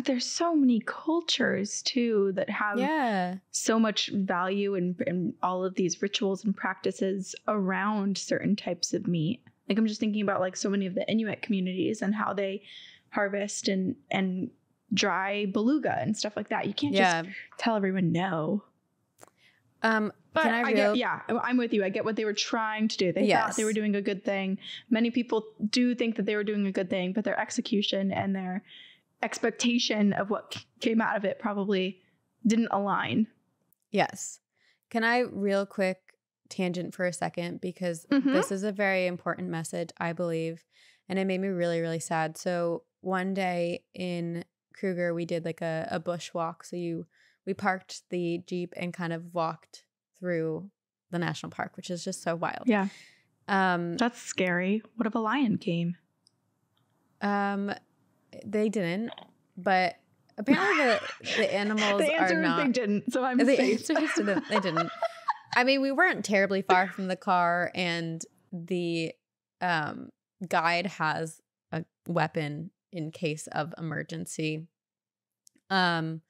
there's so many cultures too that have so much value and all of these rituals and practices around certain types of meat. Like, I'm just thinking about like so many of the Inuit communities and how they harvest and dry beluga and stuff like that. You can't just tell everyone no. But I'm with you. I get what they were trying to do. They thought they were doing a good thing. Many people do think that they were doing a good thing, but their execution and their expectation of what came out of it probably didn't align.
Yes. Can I real quick tangent for a second? Because this is a very important message, I believe. And it made me really, really sad. So one day in Kruger, we did like a bushwalk. So we parked the Jeep and kind of walked through the national park, which is just so wild.
Yeah. That's scary. What if a lion came?
They didn't, but apparently the animals
the answer
are not.
They didn't, so I'm safe.
The answer is they didn't. I mean, we weren't terribly far from the car, and the guide has a weapon in case of emergency. But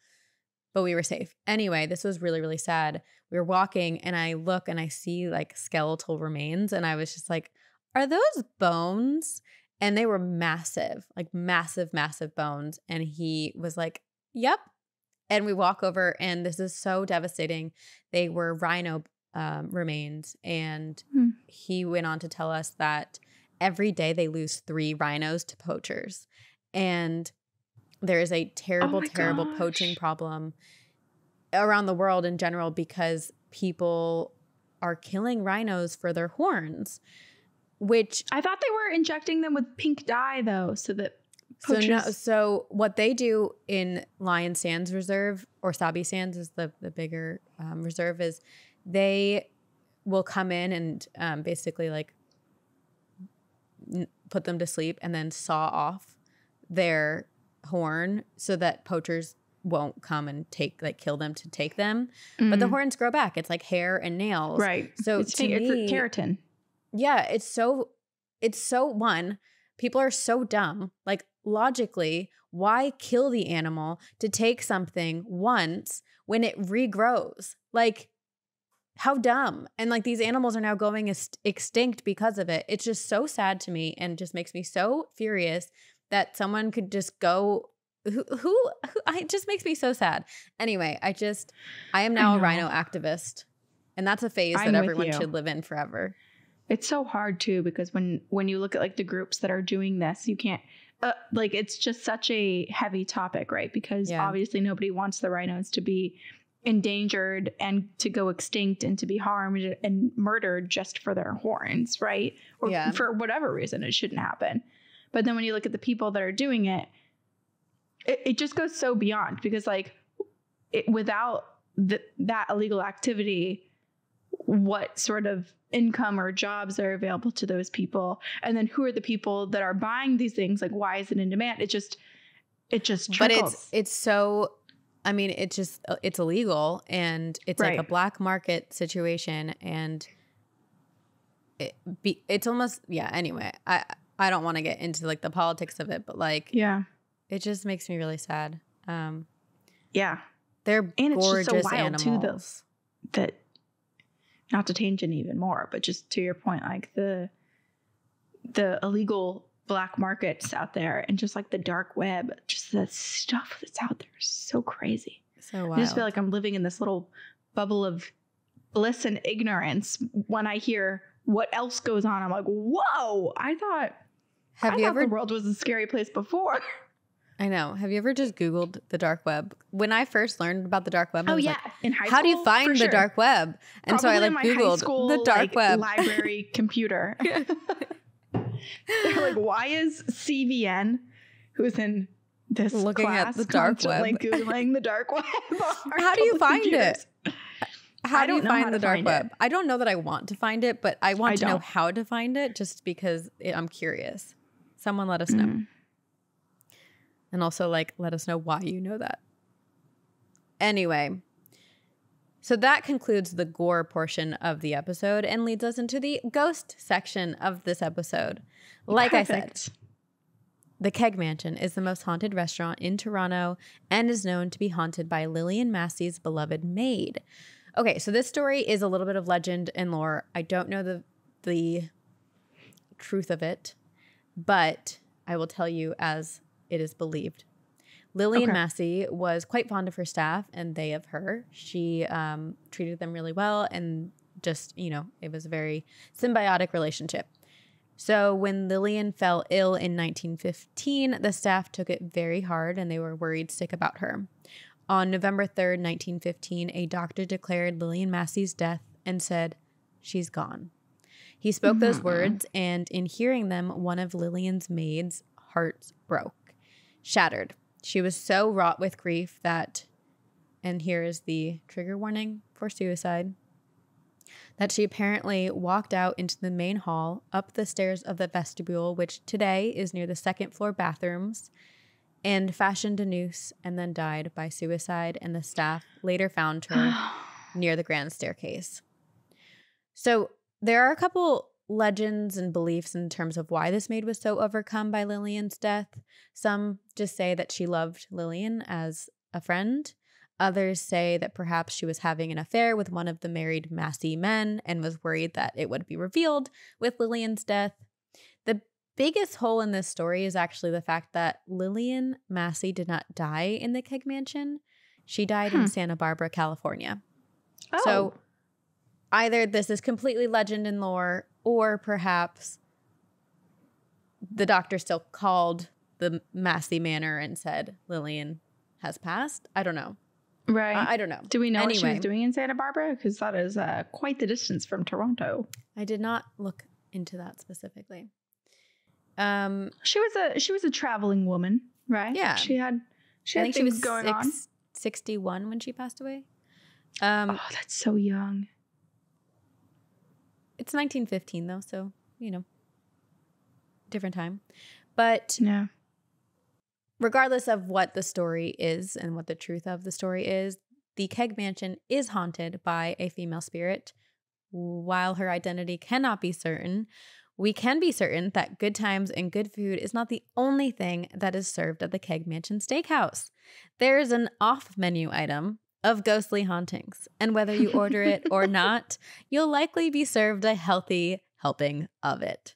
we were safe. Anyway, this was really, really sad. We were walking and I look and I see like skeletal remains, and I was just like, are those bones? And they were massive, like massive, massive bones. And he was like, yep. And we walk over, and this is so devastating. They were rhino remains. And he went on to tell us that every day they lose 3 rhinos to poachers. And there is a terrible, terrible poaching problem around the world in general because people are killing rhinos for their horns, which
I thought they were injecting them with pink dye though, so that poachers...
So what they do in Lion Sands Reserve, or Sabi Sands is the bigger reserve, is they will come in and basically like put them to sleep and then saw off their horn so that poachers won't come and kill them to take them. But the horns grow back. It's like hair and nails.
Right.
So
it's keratin.
Yeah. It's so one, people are so dumb. Like, logically, why kill the animal to take something once when it regrows? Like, how dumb. And like, these animals are now going extinct because of it. It's just so sad to me, and just makes me so furious that someone could just go it just makes me so sad. Anyway, I am now a rhino activist, and that's a phase that everyone should live in forever.
It's so hard too, because when you look at like the groups that are doing this, you can't like, it's just such a heavy topic, right? Because obviously nobody wants the rhinos to be endangered and to go extinct and to be harmed and murdered just for their horns, right? Or for whatever reason, it shouldn't happen. But then when you look at the people that are doing it, it just goes so beyond, because like without that illegal activity, what sort of income or jobs are available to those people? And then who are the people that are buying these things? Like, why is it in demand? It just trickles.
But it's so, I mean, it's illegal, and it's like a black market situation, and it's almost, anyway, I don't want to get into like the politics of it, but like, it just makes me really sad. They're and gorgeous it's just so wild
animals. Too, that not to tangent even more, but just to your point, like the illegal black markets out there, and just like the dark web, just the stuff that's out there is so crazy.
So wild.
I just feel like I'm living in this little bubble of bliss and ignorance when I hear what else goes on. I'm like, whoa! I thought the world was a scary place before.
I know. Have you ever just Googled the dark web? When I first learned about the dark web, I was like,
in high school,
how do you find the dark web? And
probably
so I like Googled the dark web
library computer. They're like, why is CVN, who's in this
looking
class
at the dark web,
Googling the dark web.
How do you find it? How do you find the dark web?
It.
I don't know that I want to find it, but I want to know how to find it just because I'm curious. Someone let us know. And also, like, let us know why you know that. Anyway, so that concludes the gore portion of the episode and leads us into the ghost section of this episode. Like I said, the Keg Mansion is the most haunted restaurant in Toronto and is known to be haunted by Lillian Massey's beloved maid. Okay, so this story is a little bit of legend and lore. I don't know the truth of it, but I will tell you as it is believed. Lillian Massey was quite fond of her staff and they of her. She treated them really well and just, it was a very symbiotic relationship. So when Lillian fell ill in 1915, the staff took it very hard and they were worried sick about her. On November 3rd, 1915, a doctor declared Lillian Massey's death and said, "She's gone." He spoke those words, and in hearing them, one of Lillian's maids' hearts broke, shattered. She was so wrought with grief that, and here is the trigger warning for suicide, that she apparently walked out into the main hall, up the stairs of the vestibule, which today is near the second floor bathrooms, and fashioned a noose and then died by suicide, and the staff later found her near the grand staircase. So there are a couple legends and beliefs in terms of why this maid was so overcome by Lillian's death. Some just say that she loved Lillian as a friend. Others say that perhaps she was having an affair with one of the married Massey men and was worried that it would be revealed with Lillian's death. The biggest hole in this story is actually the fact that Lillian Massey did not die in the Keg Mansion. She died in Santa Barbara, California.
Oh.
So either this is completely legend and lore, or perhaps the doctor still called the Massey Manor and said Lillian has passed. I don't know.
Right.
I don't know.
Do we know what she was doing in Santa Barbara? Because that is quite the distance from Toronto.
I did not look into that specifically.
She was a traveling woman, right?
Yeah.
She had things going on.
61 when she passed away.
Oh, that's so young.
It's 1915 though, so different time. But
yeah.
Regardless of what the story is and what the truth of the story is, the Keg Mansion is haunted by a female spirit. While her identity cannot be certain, we can be certain that good times and good food is not the only thing that is served at the Keg Mansion Steakhouse. There is an off-menu item of ghostly hauntings, and whether you order it or not, you'll likely be served a healthy helping of it.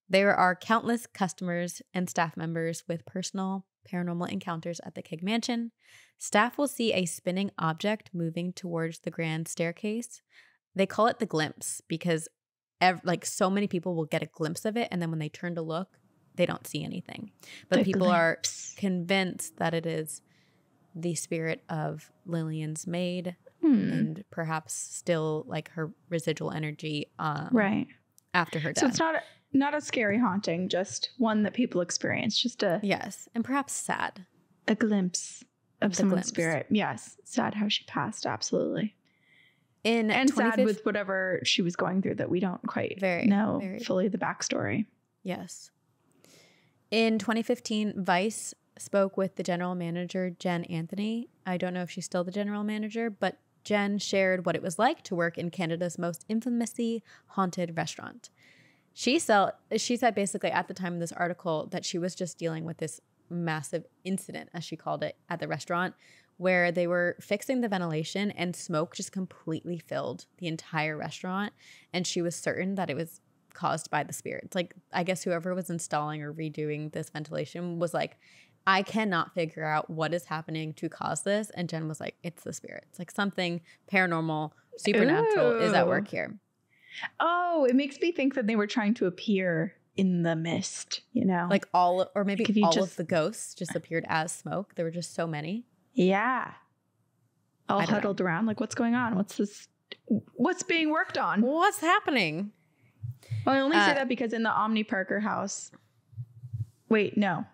There are countless customers and staff members with personal paranormal encounters at the Keg Mansion. Staff will see a spinning object moving towards the grand staircase. They call it the glimpse because so many people will get a glimpse of it, and then when they turn to look, they don't see anything. But
the
people
glimpse.
Are convinced that it is the spirit of Lillian's maid and perhaps still like her residual energy
right
after her death.
So it's not a scary haunting, just one that people experience, just
yes, and perhaps sad.
A glimpse of someone's spirit. Yes, sad how she passed, absolutely. And sad with whatever she was going through that we don't quite know fully the backstory.
Yes. In 2015, Vice spoke with the general manager, Jen Anthony. I don't know if she's still the general manager, but Jen shared what it was like to work in Canada's most infamously haunted restaurant. She said basically at the time of this article that she was just dealing with this massive incident, as she called it, at the restaurant, where they were fixing the ventilation and smoke just completely filled the entire restaurant. And she was certain that it was caused by the spirits. Like, I guess whoever was installing or redoing this ventilation was like, I cannot figure out what is happening to cause this. And Jen was like, it's the spirits. Like something paranormal, supernatural is at work here.
Oh, it makes me think that they were trying to appear in the mist,
Like all of the ghosts just appeared as smoke. There were just so many.
Yeah. All huddled around. Like, what's going on? What's this? What's being worked on?
What's happening?
Well, I only say that because in the Omni Parker house. Wait, no.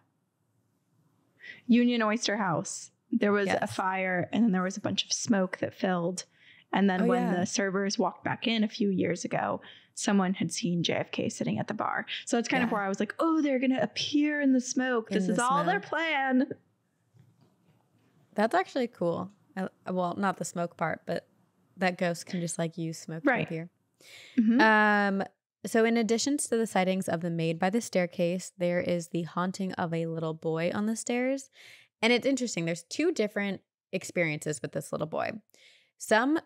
Union Oyster House. There was
Yes.
a fire, and then there was a bunch of smoke that filled. And then when the servers walked back in a few years ago, someone had seen JFK sitting at the bar. So that's kind of where I was like, oh, they're going to appear in the smoke. This is all their plan.
That's actually cool. Well, not the smoke part, but that ghost can just like use smoke to appear. Mm-hmm. So in addition to the sightings of the maid by the staircase, there is the haunting of a little boy on the stairs. And it's interesting. There's two different experiences with this little boy. Some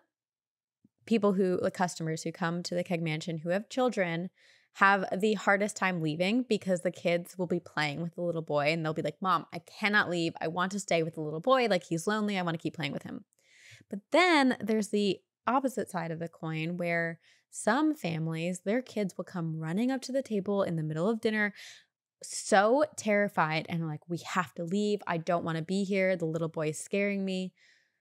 people customers who come to the Keg Mansion who have children have the hardest time leaving because the kids will be playing with the little boy and they'll be like, Mom, I cannot leave. I want to stay with the little boy. Like, he's lonely. I want to keep playing with him. But then there's the opposite side of the coin where some families, their kids will come running up to the table in the middle of dinner, so terrified and like, we have to leave. I don't want to be here. The little boy is scaring me.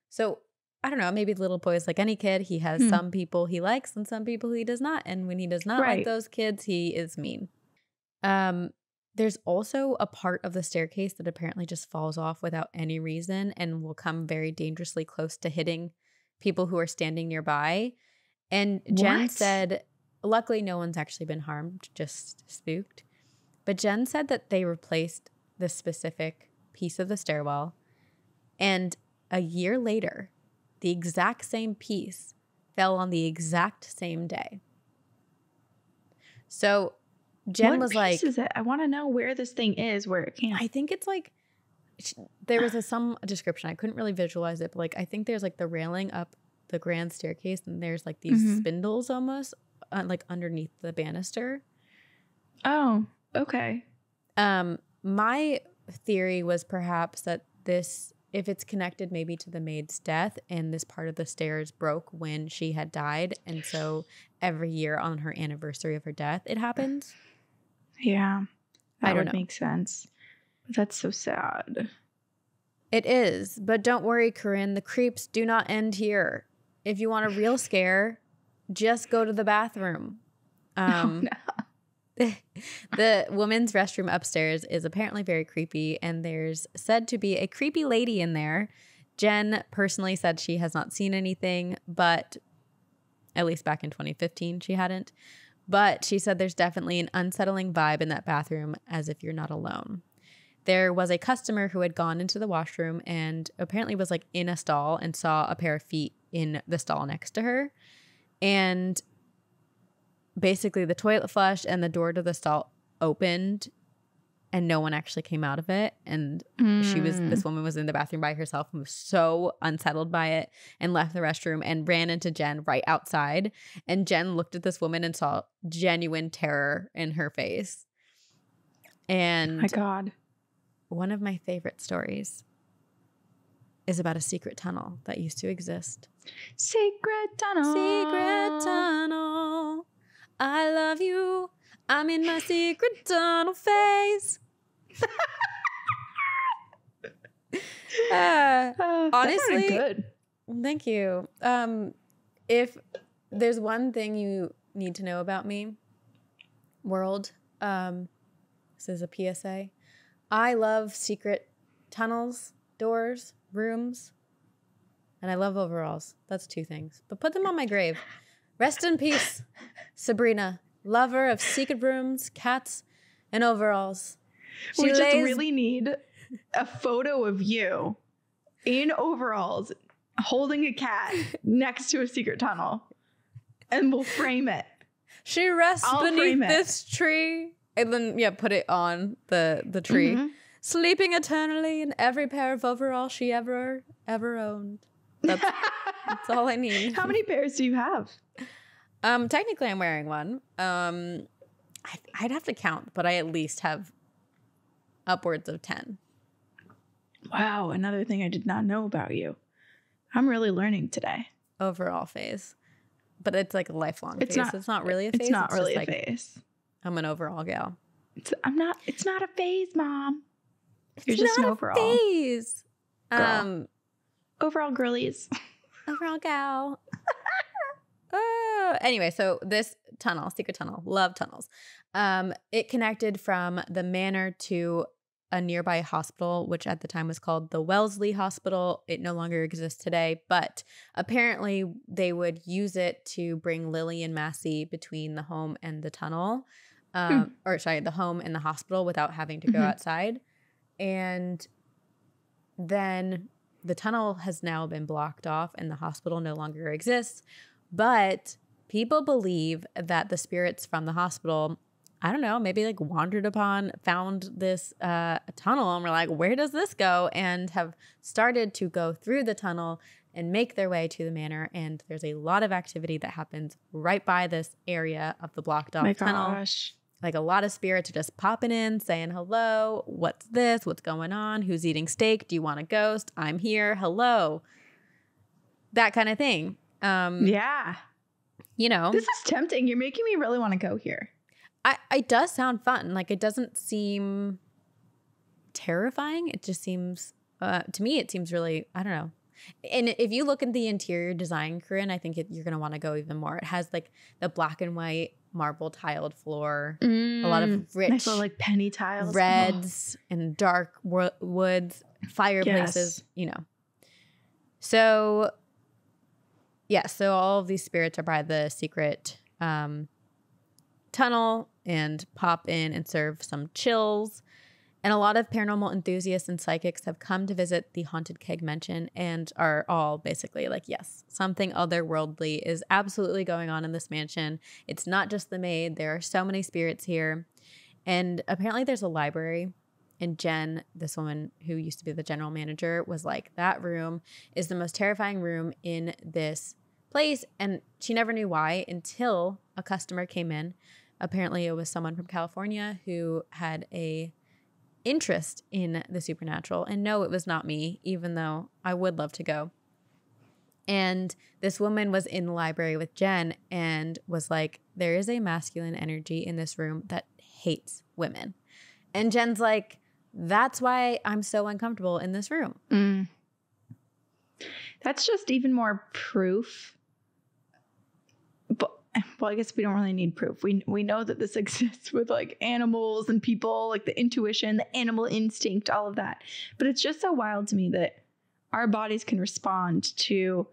So I don't know, maybe the little boy is like any kid. He has some people he likes and some people he does not. And when he does not like those kids, he is mean. There's also a part of the staircase that apparently just falls off without any reason and will come very dangerously close to hitting people who are standing nearby. And Jen said, luckily no one's actually been harmed, just spooked. But Jen said that they replaced this specific piece of the stairwell. And a year later, the exact same piece fell on the exact same day. So Jen was like,
what piece is it? I want to know where this thing is, where it came.
I think it's like, there was some description. I couldn't really visualize it, but like, I think there's like the railing up the grand staircase and there's like these spindles almost like underneath the banister.
Oh, okay.
My theory was perhaps that this, if it's connected maybe to the maid's death and this part of the stairs broke when she had died. And so every year on her anniversary of her death, it happens.
Yeah. That would
know.
make sense. But that's so sad.
It is. But don't worry, Corinne. The creeps do not end here. If you want a real scare, just go to the bathroom.
Oh, no.
The women's restroom upstairs is apparently very creepy, and there's said to be a creepy lady in there. Jen personally said she has not seen anything, but at least back in 2015 she hadn't. But she said there's definitely an unsettling vibe in that bathroom, as if you're not alone. There was a customer who had gone into the washroom and apparently was like in a stall and saw a pair of feet in the stall next to her. And basically the toilet flushed and the door to the stall opened and no one actually came out of it. And this woman was in the bathroom by herself and was so unsettled by it and left the restroom and ran into Jen right outside. And Jen looked at this woman and saw genuine terror in her face. And
oh my God.
One of my favorite stories is about a secret tunnel that used to exist.
Secret tunnel.
Secret tunnel. I love you. I'm in my secret tunnel phase. Honestly,
good.
Thank you. If there's one thing you need to know about me, world, this is a PSA. I love secret tunnels, doors, rooms, and I love overalls. That's two things. But put them on my grave. Rest in peace, Sabrina, lover of secret rooms, cats, and overalls.
We just really need a photo of you in overalls holding a cat next to a secret tunnel, and we'll frame it.
She rests beneath this tree. And then, put it on the tree. Mm-hmm. Sleeping eternally in every pair of overalls she ever owned. That's all I need.
How many pairs do you have?
Technically, I'm wearing one. I'd have to count, but I at least have upwards of 10.
Wow, another thing I did not know about you. I'm really learning today.
Overall phase. But it's like a lifelong phase. It's not really a phase.
It's not really a phase.
I'm an overall gal.
It's not a phase, Mom. You're just an overall
phase.
Girl. Overall girlies.
Overall gal. Anyway, so this tunnel, secret tunnel, love tunnels. It connected from the manor to a nearby hospital, which at the time was called the Wellesley Hospital. It no longer exists today, but apparently they would use it to bring Lily and Massey between the home and the tunnel, the home and the hospital without having to go outside. And then the tunnel has now been blocked off and the hospital no longer exists. But people believe that the spirits from the hospital, I don't know, maybe like wandered upon, found this tunnel and were like, where does this go? And have started to go through the tunnel and make their way to the manor. And there's a lot of activity that happens right by this area of the blocked off tunnel.
Gosh.
Like a lot of spirits are just popping in, saying hello. What's this? What's going on? Who's eating steak? Do you want a ghost? I'm here. Hello. That kind of thing.
Yeah.
You know.
This is tempting. You're making me really want to go here.
It does sound fun. Like, it doesn't seem terrifying. It just seems, to me, it seems really, I don't know. And if you look at the interior design, Corinne, I think you're going to want to go even more. It has like the black and white marble tiled floor, a lot of rich,
nice little like penny tiles,
reds and dark woods, fireplaces, you know. So, yeah, so all of these spirits are by the secret tunnel and pop in and serve some chills. And a lot of paranormal enthusiasts and psychics have come to visit the haunted Keg Mansion and are all basically like, yes, something otherworldly is absolutely going on in this mansion. It's not just the maid. There are so many spirits here. And apparently there's a library. And Jen, this woman who used to be the general manager, was like, that room is the most terrifying room in this place. And she never knew why until a customer came in. Apparently it was someone from California who had a interest in the supernatural. And no, it was not me, even though I would love to go. And this woman was in the library with Jen and was like, there is a masculine energy in this room that hates women. And Jen's like, that's why I'm so uncomfortable in this room.
That's just even more proof. But well, I guess we don't really need proof. We know that this exists with like animals and people, like the intuition, the animal instinct, all of that. But it's just so wild to me that our bodies can respond to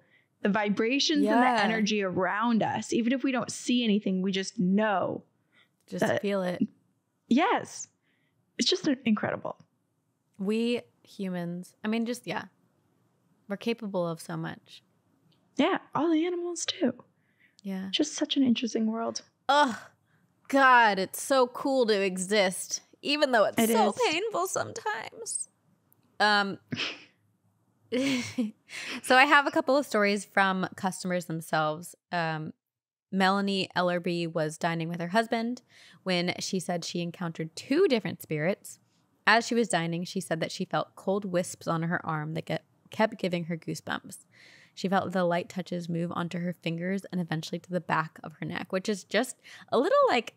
the vibrations and the energy around us. Even if we don't see anything, we just know.
Just feel it.
Yes. It's just incredible.
We humans, I mean, just, yeah, we're capable of so much.
Yeah, all the animals too.
Yeah.
Just such an interesting world.
Oh, God, it's so cool to exist, even though it's so painful sometimes. So I have a couple of stories from customers themselves. Melanie Ellerby was dining with her husband when she said she encountered 2 different spirits. As she was dining, she said that she felt cold wisps on her arm that kept giving her goosebumps. She felt the light touches move onto her fingers and eventually to the back of her neck, which is just a little like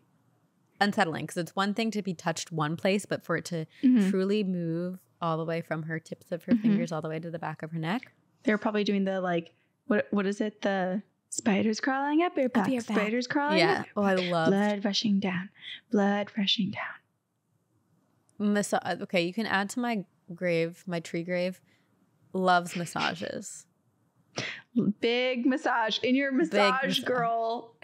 unsettling because it's one thing to be touched one place, but for it to truly move all the way from her tips of her fingers all the way to the back of her neck.
They're probably doing the like, what is it? The spiders crawling up your back. Spiders crawling up.
Yeah. Oh, I love
blood rushing down. Blood rushing down.
Okay, you can add to my grave, my tree grave. Loves massages.
Big massage in your massage girl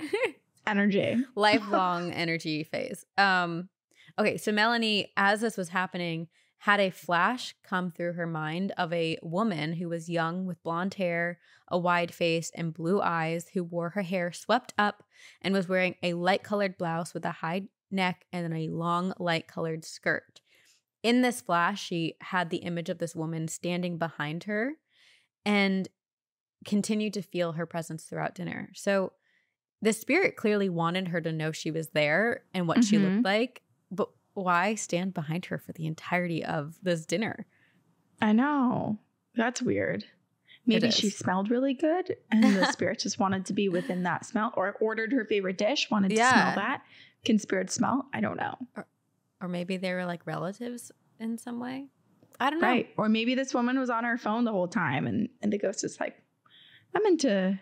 energy.
Lifelong energy phase. Okay, so Melanie, as this was happening, had a flash come through her mind of a woman who was young with blonde hair, a wide face, and blue eyes, who wore her hair swept up and was wearing a light-colored blouse with a high neck and a long light-colored skirt. In this flash, she had the image of this woman standing behind her and continued to feel her presence throughout dinner. So the spirit clearly wanted her to know she was there and what she looked like, but why stand behind her for the entirety of this dinner?
I know. That's weird. Maybe she smelled really good and the spirit just wanted to be within that smell, or ordered her favorite dish, wanted to smell that. Can spirits smell? I don't know.
Or maybe they were like relatives in some way. I don't know.
Right. Or maybe this woman was on her phone the whole time and the ghost is like, I'm into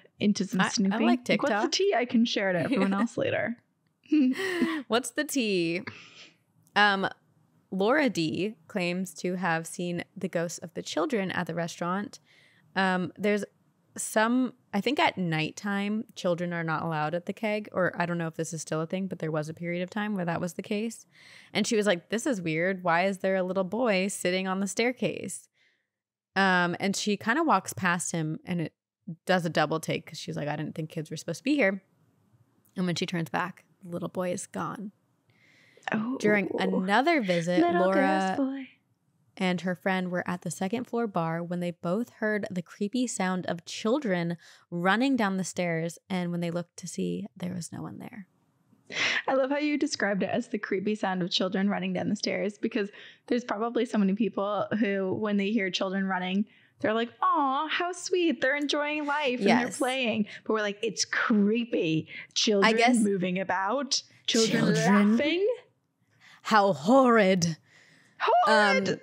some snooping.
I like TikTok.
What's the tea? I can share it to everyone else later.
What's the tea? Laura D claims to have seen the ghosts of the children at the restaurant. There's some, I think at nighttime, children are not allowed at the Keg, or I don't know if this is still a thing, but there was a period of time where that was the case. And she was like, this is weird. Why is there a little boy sitting on the staircase? And she kind of walks past him and it does a double take because she's like, I didn't think kids were supposed to be here. And when she turns back, the little boy is gone.
Oh.
During another visit,
Little
Laura
ghost boy
and her friend were at the second floor bar when they both heard the creepy sound of children running down the stairs. And when they looked to see, there was no one there.
I love how you described it as the creepy sound of children running down the stairs, because there's probably so many people who, when they hear children running, they're like, "Aw, how sweet. They're enjoying life and they're playing." But we're like, it's creepy. Children moving about. Children laughing.
How horrid.
Horrid.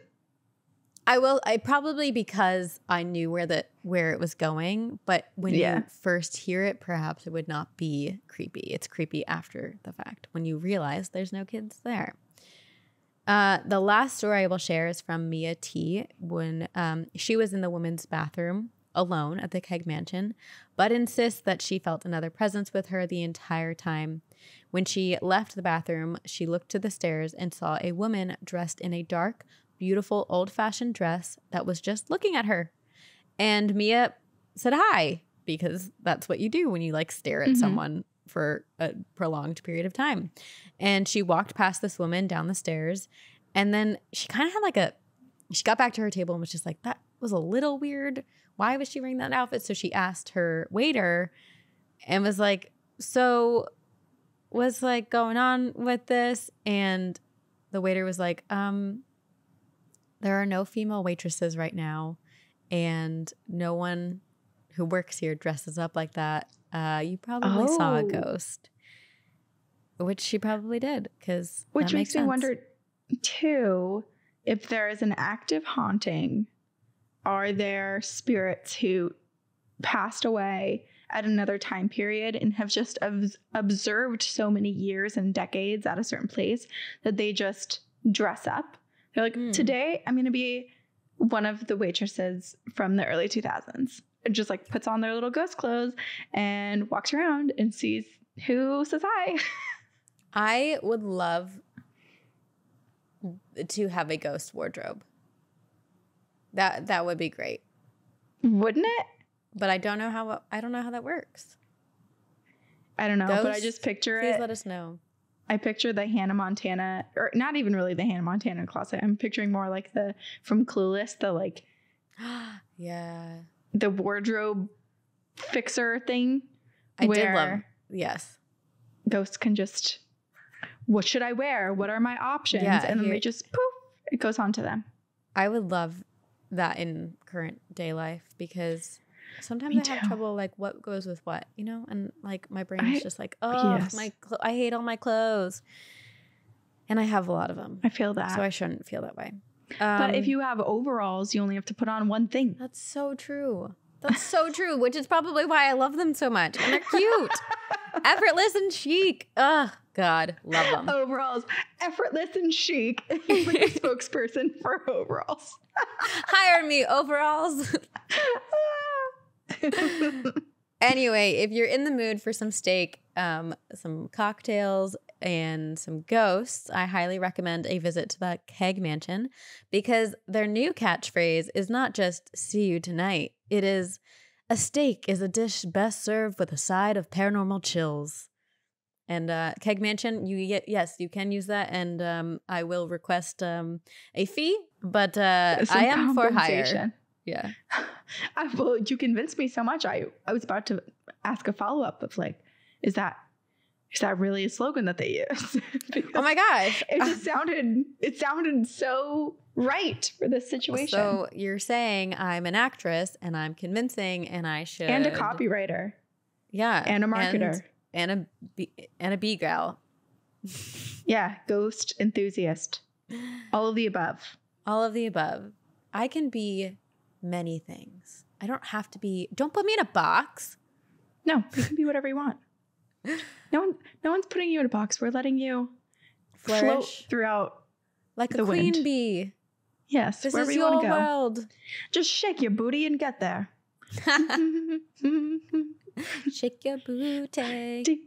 I probably, because I knew where it was going, but when you first hear it, perhaps it would not be creepy. It's creepy after the fact when you realize there's no kids there. The last story I will share is from Mia T. when she was in the women's bathroom alone at the Keg Mansion, but insists that she felt another presence with her the entire time. When she left the bathroom, she looked to the stairs and saw a woman dressed in a dark, beautiful old-fashioned dress that was just looking at her. And Mia said hi, because that's what you do when you like stare at someone for a prolonged period of time. And she walked past this woman down the stairs, and then she kind of had she got back to her table and was just like, that was a little weird. Why was she wearing that outfit? So she asked her waiter and was like, so what's like going on with this? And the waiter was like, there are no female waitresses right now, and no one who works here dresses up like that. You probably saw a ghost, which she probably did, because
which makes me wonder too, if there is an active haunting, are there spirits who passed away at another time period and have just observed so many years and decades at a certain place that they just dress up? They're like, today I'm going to be one of the waitresses from the early 2000s. It just like puts on their little ghost clothes and walks around and sees who says hi.
I would love to have a ghost wardrobe. That would be great.
Wouldn't it?
But I don't know how that works.
I don't know,
Ghosts,
but I just picture
please
it.
let us know.
I picture the Hannah Montana, or not even really the Hannah Montana closet. I'm picturing more like from Clueless, the wardrobe fixer thing.
I did love. Yes.
Ghosts can just, what should I wear? What are my options?
Yeah,
and then they just poof, it goes on to them.
I would love that in current day life, because sometimes I have trouble like what goes with what, and like my brain is just like, I hate all my clothes, and I have a lot of them.
I feel that,
so I shouldn't feel that way.
But if you have overalls, you only have to put on one thing.
That's so true. That's so true, which is probably why I love them so much, and they're cute. Effortless and chic. Oh God, love them.
Overalls, effortless and chic. He's like a spokesperson for overalls.
Hire me, overalls. Anyway, if you're in the mood for some steak, some cocktails, and some ghosts, I highly recommend a visit to the Keg Mansion, because their new catchphrase is not just "see you tonight." It is, "a steak is a dish best served with a side of paranormal chills." And Keg Mansion, you can use that, and I will request a fee, but I am for hire. Yeah.
Well, you convinced me so much. I was about to ask a follow-up of like, is that really a slogan that they use?
Oh my gosh.
It sounded so right for this situation.
So you're saying I'm an actress and I'm convincing, and I should.
And a copywriter.
Yeah.
And a marketer.
And a bee gal.
Yeah. Ghost enthusiast. All of the above.
All of the above. I can be many things. I don't have to be. Don't put me in a box.
No, you can be whatever you want. No one's putting you in a box. We're letting you float throughout
Like a
the
queen
wind.
bee.
Yes,
This
wherever
is
you want
your
to go.
world.
Just shake your booty and get there.
Shake your booty.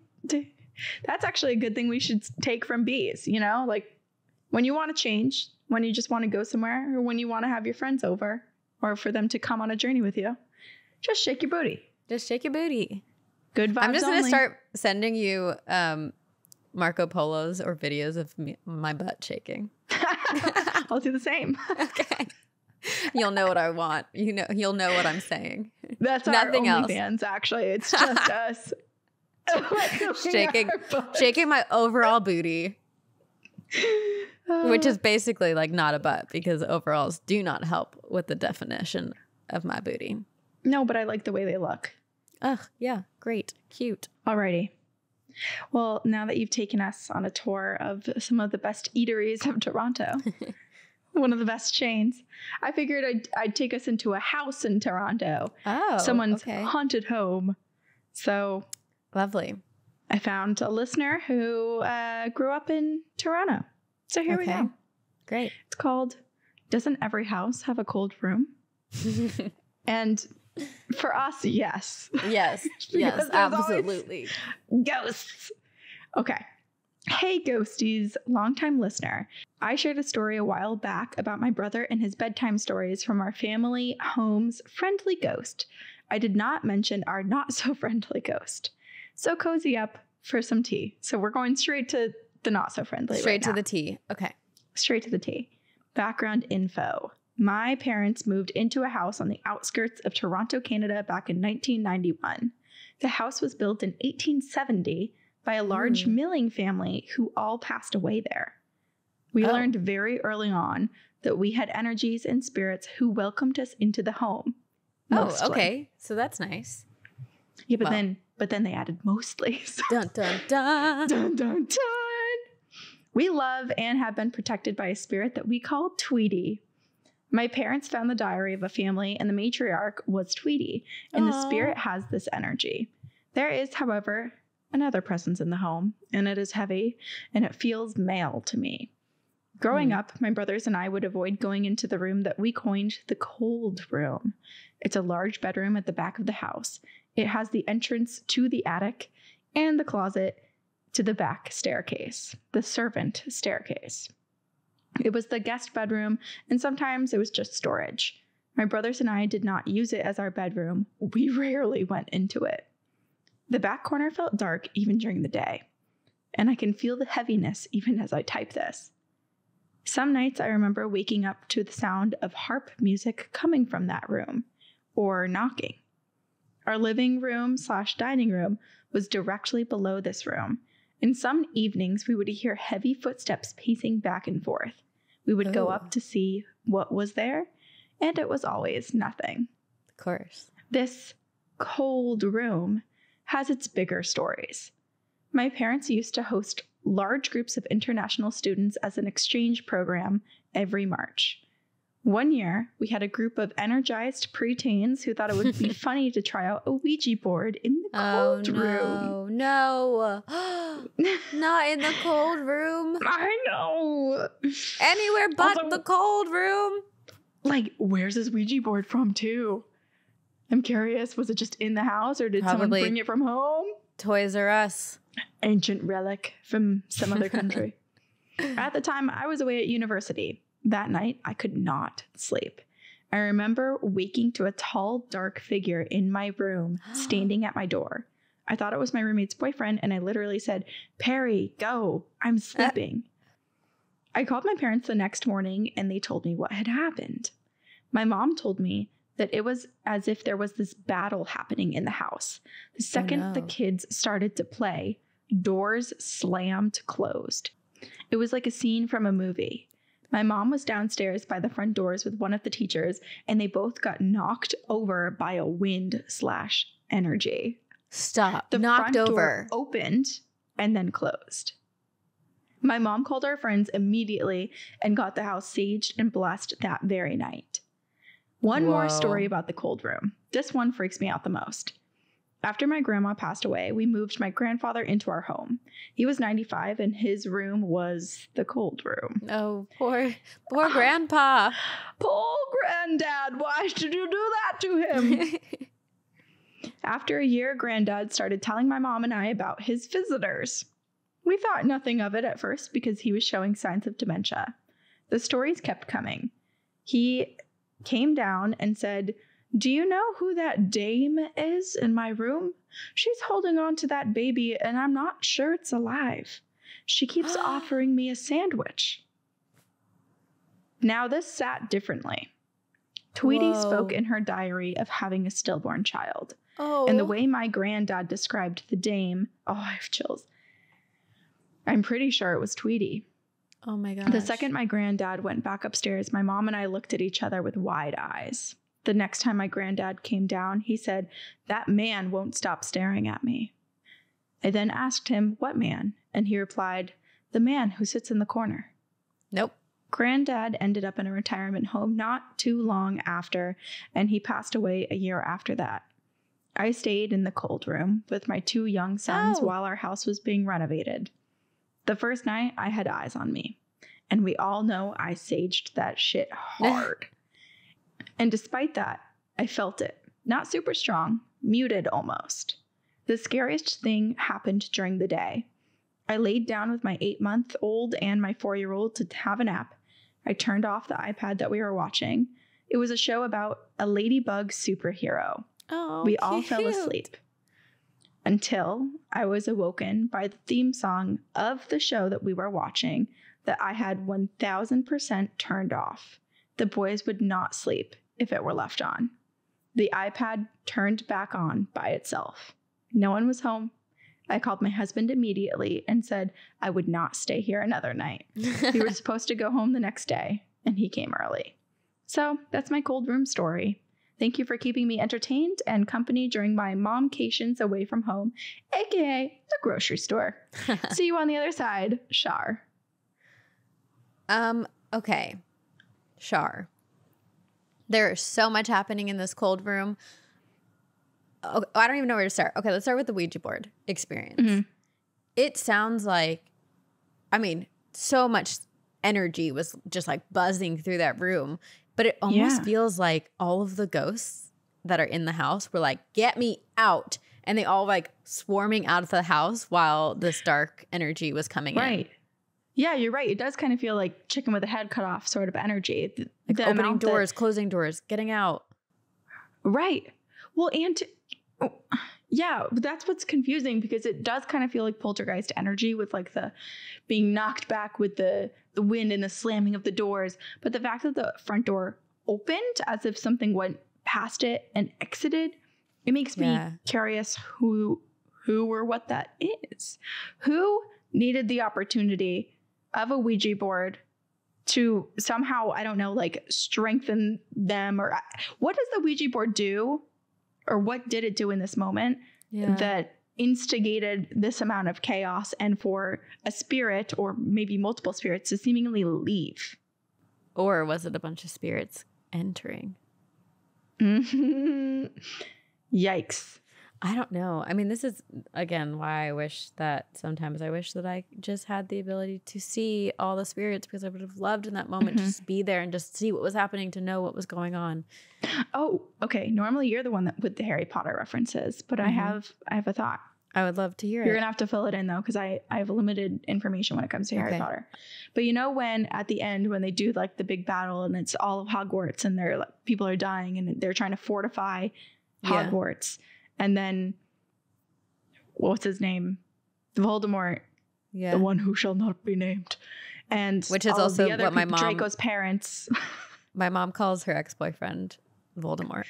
That's actually a good thing we should take from bees, you know? Like when you want to change, when you just want to go somewhere, or when you want to have your friends over, or for them to come on a journey with you, just shake your booty.
Just shake your booty.
Good vibes.
I'm just going
only.
to start sending you Marco Polos or videos of my butt shaking.
I'll do the same.
Okay. You'll know what I want. You'll know what I'm saying.
That's
nothing
our
else.
OnlyFans, actually. It's just us.
shaking my overall booty, which is basically like not a butt because overalls do not help with the definition of my booty.
No, but I like the way they look.
Ugh, yeah, great, cute.
Alrighty. Well, now that you've taken us on a tour of some of the best eateries of Toronto, one of the best chains, I figured I'd take us into a house in Toronto.
Oh,
someone's
okay.
haunted home. So
Lovely.
I found a listener who grew up in Toronto. So here we go.
Great.
It's called Doesn't Every House Have a Cold Room? And for us, yes.
Yes. Yes, absolutely.
Ghosts. Okay. Hey, ghosties, longtime listener. I shared a story a while back about my brother and his bedtime stories from our family home's friendly ghost. I did not mention our not so friendly ghost. So cozy up for some tea. So we're going straight to the not so friendly.
Straight to the tea. Okay.
Straight to the tea. Background info. My parents moved into a house on the outskirts of Toronto, Canada back in 1991. The house was built in 1870 by a large milling family who all passed away there. We learned very early on that we had energies and spirits who welcomed us into the home. Mostly.
Oh, okay. So that's nice.
Yeah, but then they added mostly. So.
Dun, dun, dun.
Dun, dun, dun. We love and have been protected by a spirit that we call Tweety. My parents found the diary of a family and the matriarch was Tweety, and the spirit has this energy. There is, however, another presence in the home, and it is heavy, and it feels male to me. Growing up, my brothers and I would avoid going into the room that we coined the cold room. It's a large bedroom at the back of the house. It has the entrance to the attic and the closet to the back staircase, the servant staircase. It was the guest bedroom, and sometimes it was just storage. My brothers and I did not use it as our bedroom. We rarely went into it. The back corner felt dark even during the day, and I can feel the heaviness even as I type this. Some nights I remember waking up to the sound of harp music coming from that room, or knocking. Our living room / dining room was directly below this room. In some evenings, we would hear heavy footsteps pacing back and forth. We would go up to see what was there, and it was always nothing.
Of course.
This cold room has its bigger stories. My parents used to host large groups of international students as an exchange program every March. One year, we had a group of energized preteens who thought it would be funny to try out a Ouija board in the cold room.
No, not in the cold room.
I know.
Anywhere but
Also,
the cold room.
Like, where's this Ouija board from, too? I'm curious, was it just in the house or did someone bring it from home?
Toys R Us.
Ancient relic from some other country. At the time, I was away at university. That night, I could not sleep. I remember waking to a tall, dark figure in my room, standing at my door. I thought it was my roommate's boyfriend, and I literally said, "Perry, go, I'm sleeping." I called my parents the next morning, and they told me what had happened. My mom told me that it was as if there was this battle happening in the house. The second the kids started to play, doors slammed closed. It was like a scene from a movie. My mom was downstairs by the front doors with one of the teachers, and they both got knocked over by a wind / energy.
Stop.
The
knocked
front
over.
door opened and then closed. My mom called our friends immediately and got the house saged and blessed that very night. One more story about the cold room. This one freaks me out the most. After my grandma passed away, we moved my grandfather into our home. He was 95 and his room was the cold room.
Oh, poor grandpa.
Poor granddad. Why should you do that to him? After a year, Granddad started telling my mom and I about his visitors. We thought nothing of it at first because he was showing signs of dementia. The stories kept coming. He came down and said, "Do you know who that dame is in my room? She's holding on to that baby and I'm not sure it's alive. She keeps offering me a sandwich." Now this sat differently. Tweety spoke in her diary of having a stillborn child.
Oh.
And the way my granddad described the dame, I have chills. I'm pretty sure it was Tweety.
Oh my gosh.
The second my granddad went back upstairs, my mom and I looked at each other with wide eyes. The next time my granddad came down, he said, "That man won't stop staring at me." I then asked him, "What man?" And he replied, "The man who sits in the corner."
Nope.
Granddad ended up in a retirement home not too long after, and he passed away a year after that. I stayed in the cold room with my 2 young sons while our house was being renovated. The first night, I had eyes on me, and we all know I saged that shit hard. And despite that, I felt it. Not super strong, muted almost. The scariest thing happened during the day. I laid down with my 8-month-old and my 4-year-old to have a nap. I turned off the iPad that we were watching. It was a show about a ladybug superhero.
Oh,
we all fell asleep until I was awoken by the theme song of the show that we were watching that I had 1000% turned off. The boys would not sleep if it were left on. The iPad turned back on by itself. No one was home. I called my husband immediately and said I would not stay here another night. We were supposed to go home the next day, and he came early. So that's my cold room story. Thank you for keeping me entertained and company during my momcations away from home, aka the grocery store. See you on the other side, Shar.
Okay. Shar. There's so much happening in this cold room. Oh, I don't even know where to start. Okay, let's start with the Ouija board experience. Mm-hmm. It sounds like, so much energy was just like buzzing through that room. But it almost feels like all of the ghosts that are in the house were like, "Get me out." And they all like swarming out of the house while this dark energy was coming in.
Right. Yeah, you're right. It does kind of feel like chicken with a head cut off sort of energy.
Like opening doors, closing doors, getting out.
Right. Well, that's what's confusing because it does kind of feel like poltergeist energy with like the being knocked back with the wind and the slamming of the doors. But the fact that the front door opened as if something went past it and exited, it makes me curious who or what that is. Who needed the opportunity of a Ouija board to somehow, I don't know, like strengthen them, or what does the Ouija board do? Or what did it do in this moment that instigated this amount of chaos and for a spirit or maybe multiple spirits to seemingly leave?
Or was it a bunch of spirits entering?
Yikes.
I don't know. I mean, this is, again, why I wish that I just had the ability to see all the spirits, because I would have loved in that moment to just be there and just see what was happening, to know what was going on.
Oh, okay. Normally you're the one that with the Harry Potter references, but I have a thought.
I would love to hear
You're going to have to fill it in though, because I have limited information when it comes to Harry Potter. But you know when at the end when they do like the big battle and it's all of Hogwarts and they're like, people are dying and they're trying to fortify Hogwarts. And then, what's his name? Voldemort, the one who shall not be named. And
which is also
the other
what my mom,
Draco's parents.
My mom calls her ex-boyfriend Voldemort.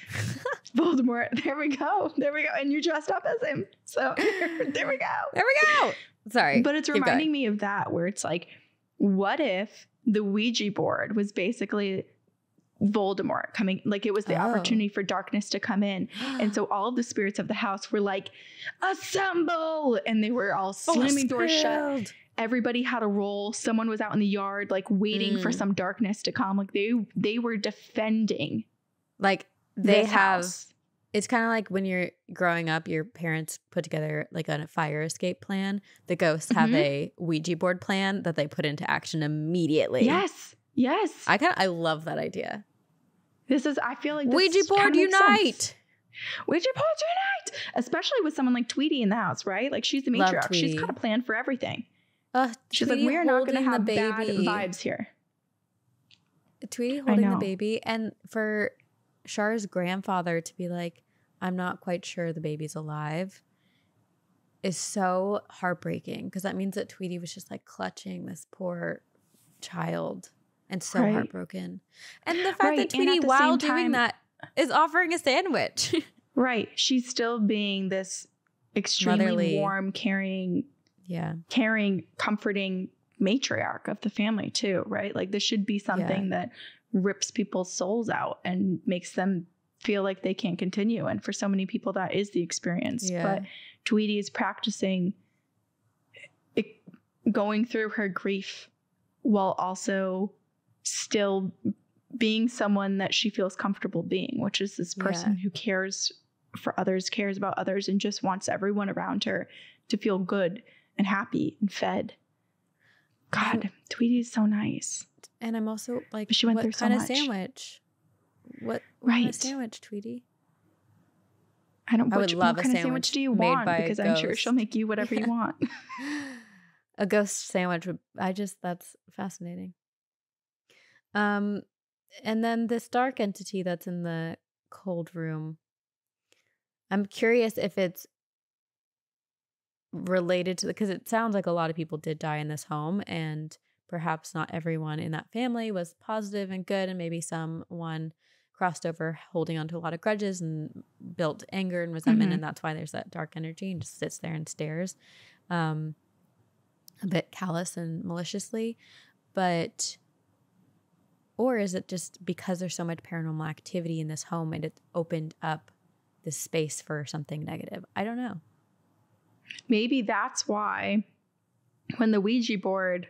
Voldemort. There we go. And you dressed up as him. So there we go.
Sorry.
But it's reminding me of that, where it's like, what if the Ouija board was basically Voldemort coming, like it was the opportunity for darkness to come in. And so all of the spirits of the house were like, assemble, and they were all slamming doors shut. Everybody had a role. Someone was out in the yard like waiting for some darkness to come. Like they were defending,
like they have
house.
It's kind of like when you're growing up, your parents put together like a fire escape plan. The ghosts have a Ouija board plan that they put into action immediately.
Yes. Yes.
I love that idea.
I feel like this
Ouija board unite.
Ouija board unite. Especially with someone like Tweety in the house, right? Like she's the matriarch. She's got a plan for everything. She's
Tweety,
like, we are not going to have bad vibes here.
Tweety holding the baby, and for Char's grandfather to be like, I'm not quite sure the baby's alive, is so heartbreaking, because that means that Tweety was just like clutching this poor child and so heartbroken. And the fact that Tweety, while doing that, is offering a sandwich.
Right. She's still being this extremely warm, caring, comforting matriarch of the family too, right? Like this should be something that rips people's souls out and makes them feel like they can't continue. And for so many people, that is the experience. But Tweety is practicing going through her grief while also still being someone that she feels comfortable being, which is this person who cares for others, cares about others, and just wants everyone around her to feel good and happy and fed. God, Tweety is so nice.
And I'm also like,
she went through so much.
What kind of sandwich? What kind of sandwich, Tweety?
I would love what kind of sandwich do you want? Because I'm sure she'll make you whatever you want.
A ghost sandwich would, that's fascinating. And then this dark entity that's in the cold room, I'm curious if it's related to because it sounds like a lot of people did die in this home, and perhaps not everyone in that family was positive and good, and maybe someone crossed over holding on to a lot of grudges and built anger and resentment, and that's why there's that dark energy and just sits there and stares a bit callous and maliciously. But or is it just because there's so much paranormal activity in this home and it opened up this space for something negative? I don't know.
Maybe that's why when the Ouija board,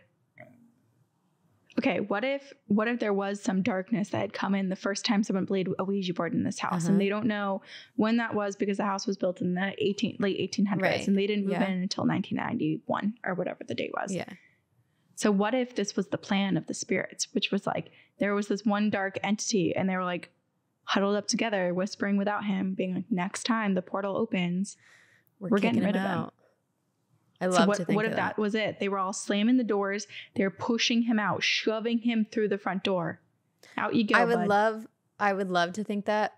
what if there was some darkness that had come in the first time someone played a Ouija board in this house, and they don't know when that was because the house was built in the late 1800s, and they didn't move in until 1991 or whatever the date was. Yeah. So what if this was the plan of the spirits, which was like there was this one dark entity, and they were like huddled up together, whispering without him, being like, next time the portal opens, we're getting rid of him.
I love to think
what if that was it? They were all slamming the doors. They're pushing him out, shoving him through the front door. Out you go,
I would love to think that.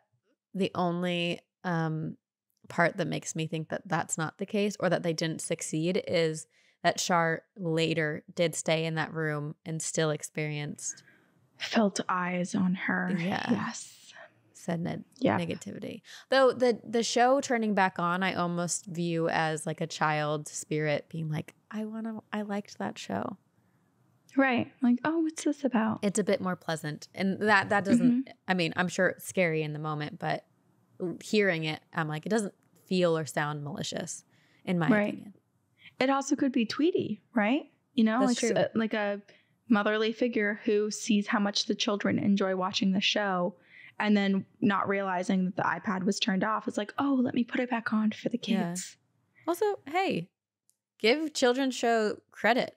The only part that makes me think that that's not the case, or that they didn't succeed, is that Char later did stay in that room and still
felt eyes on her.
Yeah.
Yes.
Said negativity. Though the show turning back on, I almost view as like a child spirit being like, I liked that show.
Right. Like, oh, what's this about?
It's a bit more pleasant. And that doesn't, I mean, I'm sure it's scary in the moment, but hearing it, I'm like, it doesn't feel or sound malicious, in my opinion.
It also could be Tweety, right? You know, like a motherly figure who sees how much the children enjoy watching the show, and then not realizing that the iPad was turned off. It's like, oh, let me put it back on for the kids.
Yeah. Also, hey, give children's show credit.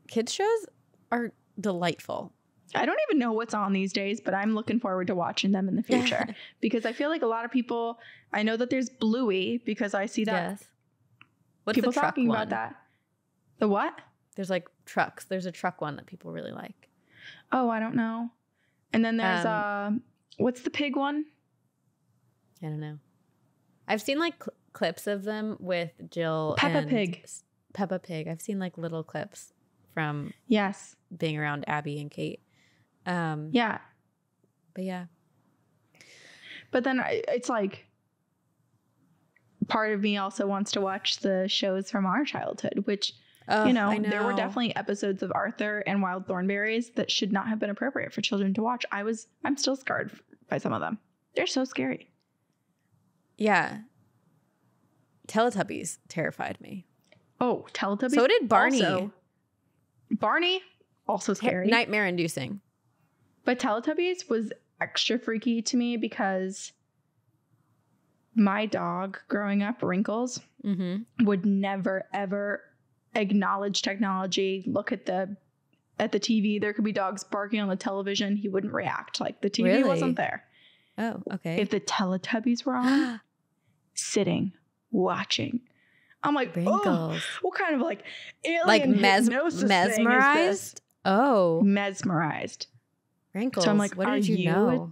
Kids shows are delightful.
I don't even know what's on these days, but I'm looking forward to watching them in the future. Because I feel like a lot of people, I know that there's Bluey, because I see that.
Yes. What's
people
the truck
talking
one?
About that. The what?
There's like trucks. There's a truck one that people really like.
Oh, I don't know. And then there's what's the pig one?
I don't know. I've seen like clips of them with Jill
Peppa Pig.
Peppa Pig. I've seen like little clips from being around Abby and Kate. But yeah.
But then it's like part of me also wants to watch the shows from our childhood, which you know, there were definitely episodes of Arthur and Wild Thornberrys that should not have been appropriate for children to watch. I'm still scarred by some of them. They're so scary.
Yeah. Teletubbies terrified me.
Oh, Teletubbies.
So did Barney.
Barney, also scary.
Nightmare inducing.
But Teletubbies was extra freaky to me because my dog growing up, Wrinkles, would never, ever acknowledge technology, look at the TV. There could be dogs barking on the television. He wouldn't react. Like the TV wasn't there.
Oh, okay.
If the Teletubbies were on, sitting, watching. I'm like, oh, what kind of like alien
like
hypnosis
mesmerized?
thing is this?
Oh,
mesmerized.
Wrinkles.
So I'm like,
what
are
did you know?
A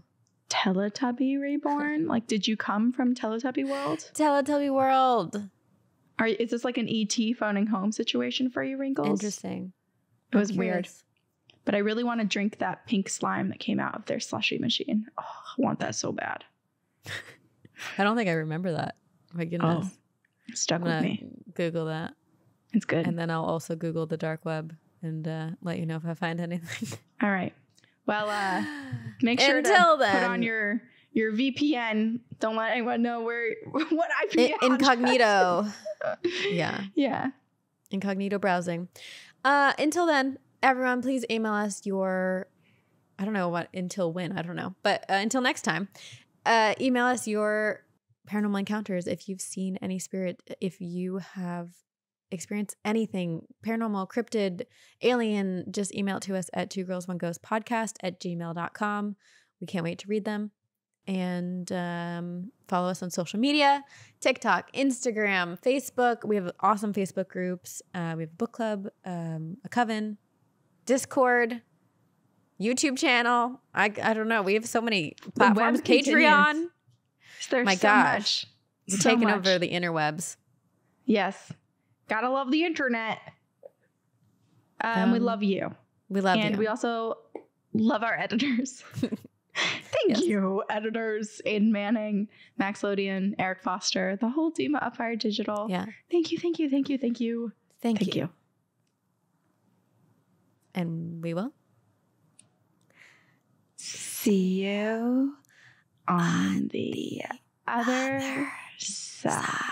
Teletubby reborn? Like, did you come from Teletubby world?
Teletubby world.
Is this like an ET phoning home situation for you, Wrinkles?
Interesting.
It was weird. But I really want to drink that pink slime that came out of their slushy machine. Oh, I want that so bad.
I don't think I remember that. My goodness.
Oh, it stuck with me.
Google that.
It's good.
And then I'll also Google the dark web and let you know if I find anything.
All right. Well, make sure
Until
to
then,
put on your VPN. Don't let anyone know what IP
incognito.
Yeah.
Incognito browsing. Until then, everyone, please email us your, I don't know what, until when, I don't know. But until next time, email us your paranormal encounters. If you've seen any spirit, if you have experienced anything paranormal, cryptid, alien, just email it to us at twogirlsoneghostpodcast@gmail.com. We can't wait to read them. And follow us on social media, TikTok, Instagram, Facebook. We have awesome Facebook groups. We have a book club, a coven, Discord, YouTube channel. I don't know. We have so many platforms. Patreon.
There's
My
so
gosh.
much.
We're taking over the interwebs.
Yes. Gotta love the internet. And we love you.
We love you.
And we also love our editors. Thank you, editors. Aiden Manning, Max Lodian, Eric Foster, the whole team at Upfire Digital.
Yeah.
Thank you.
Thank you. And we will
see you on the other side.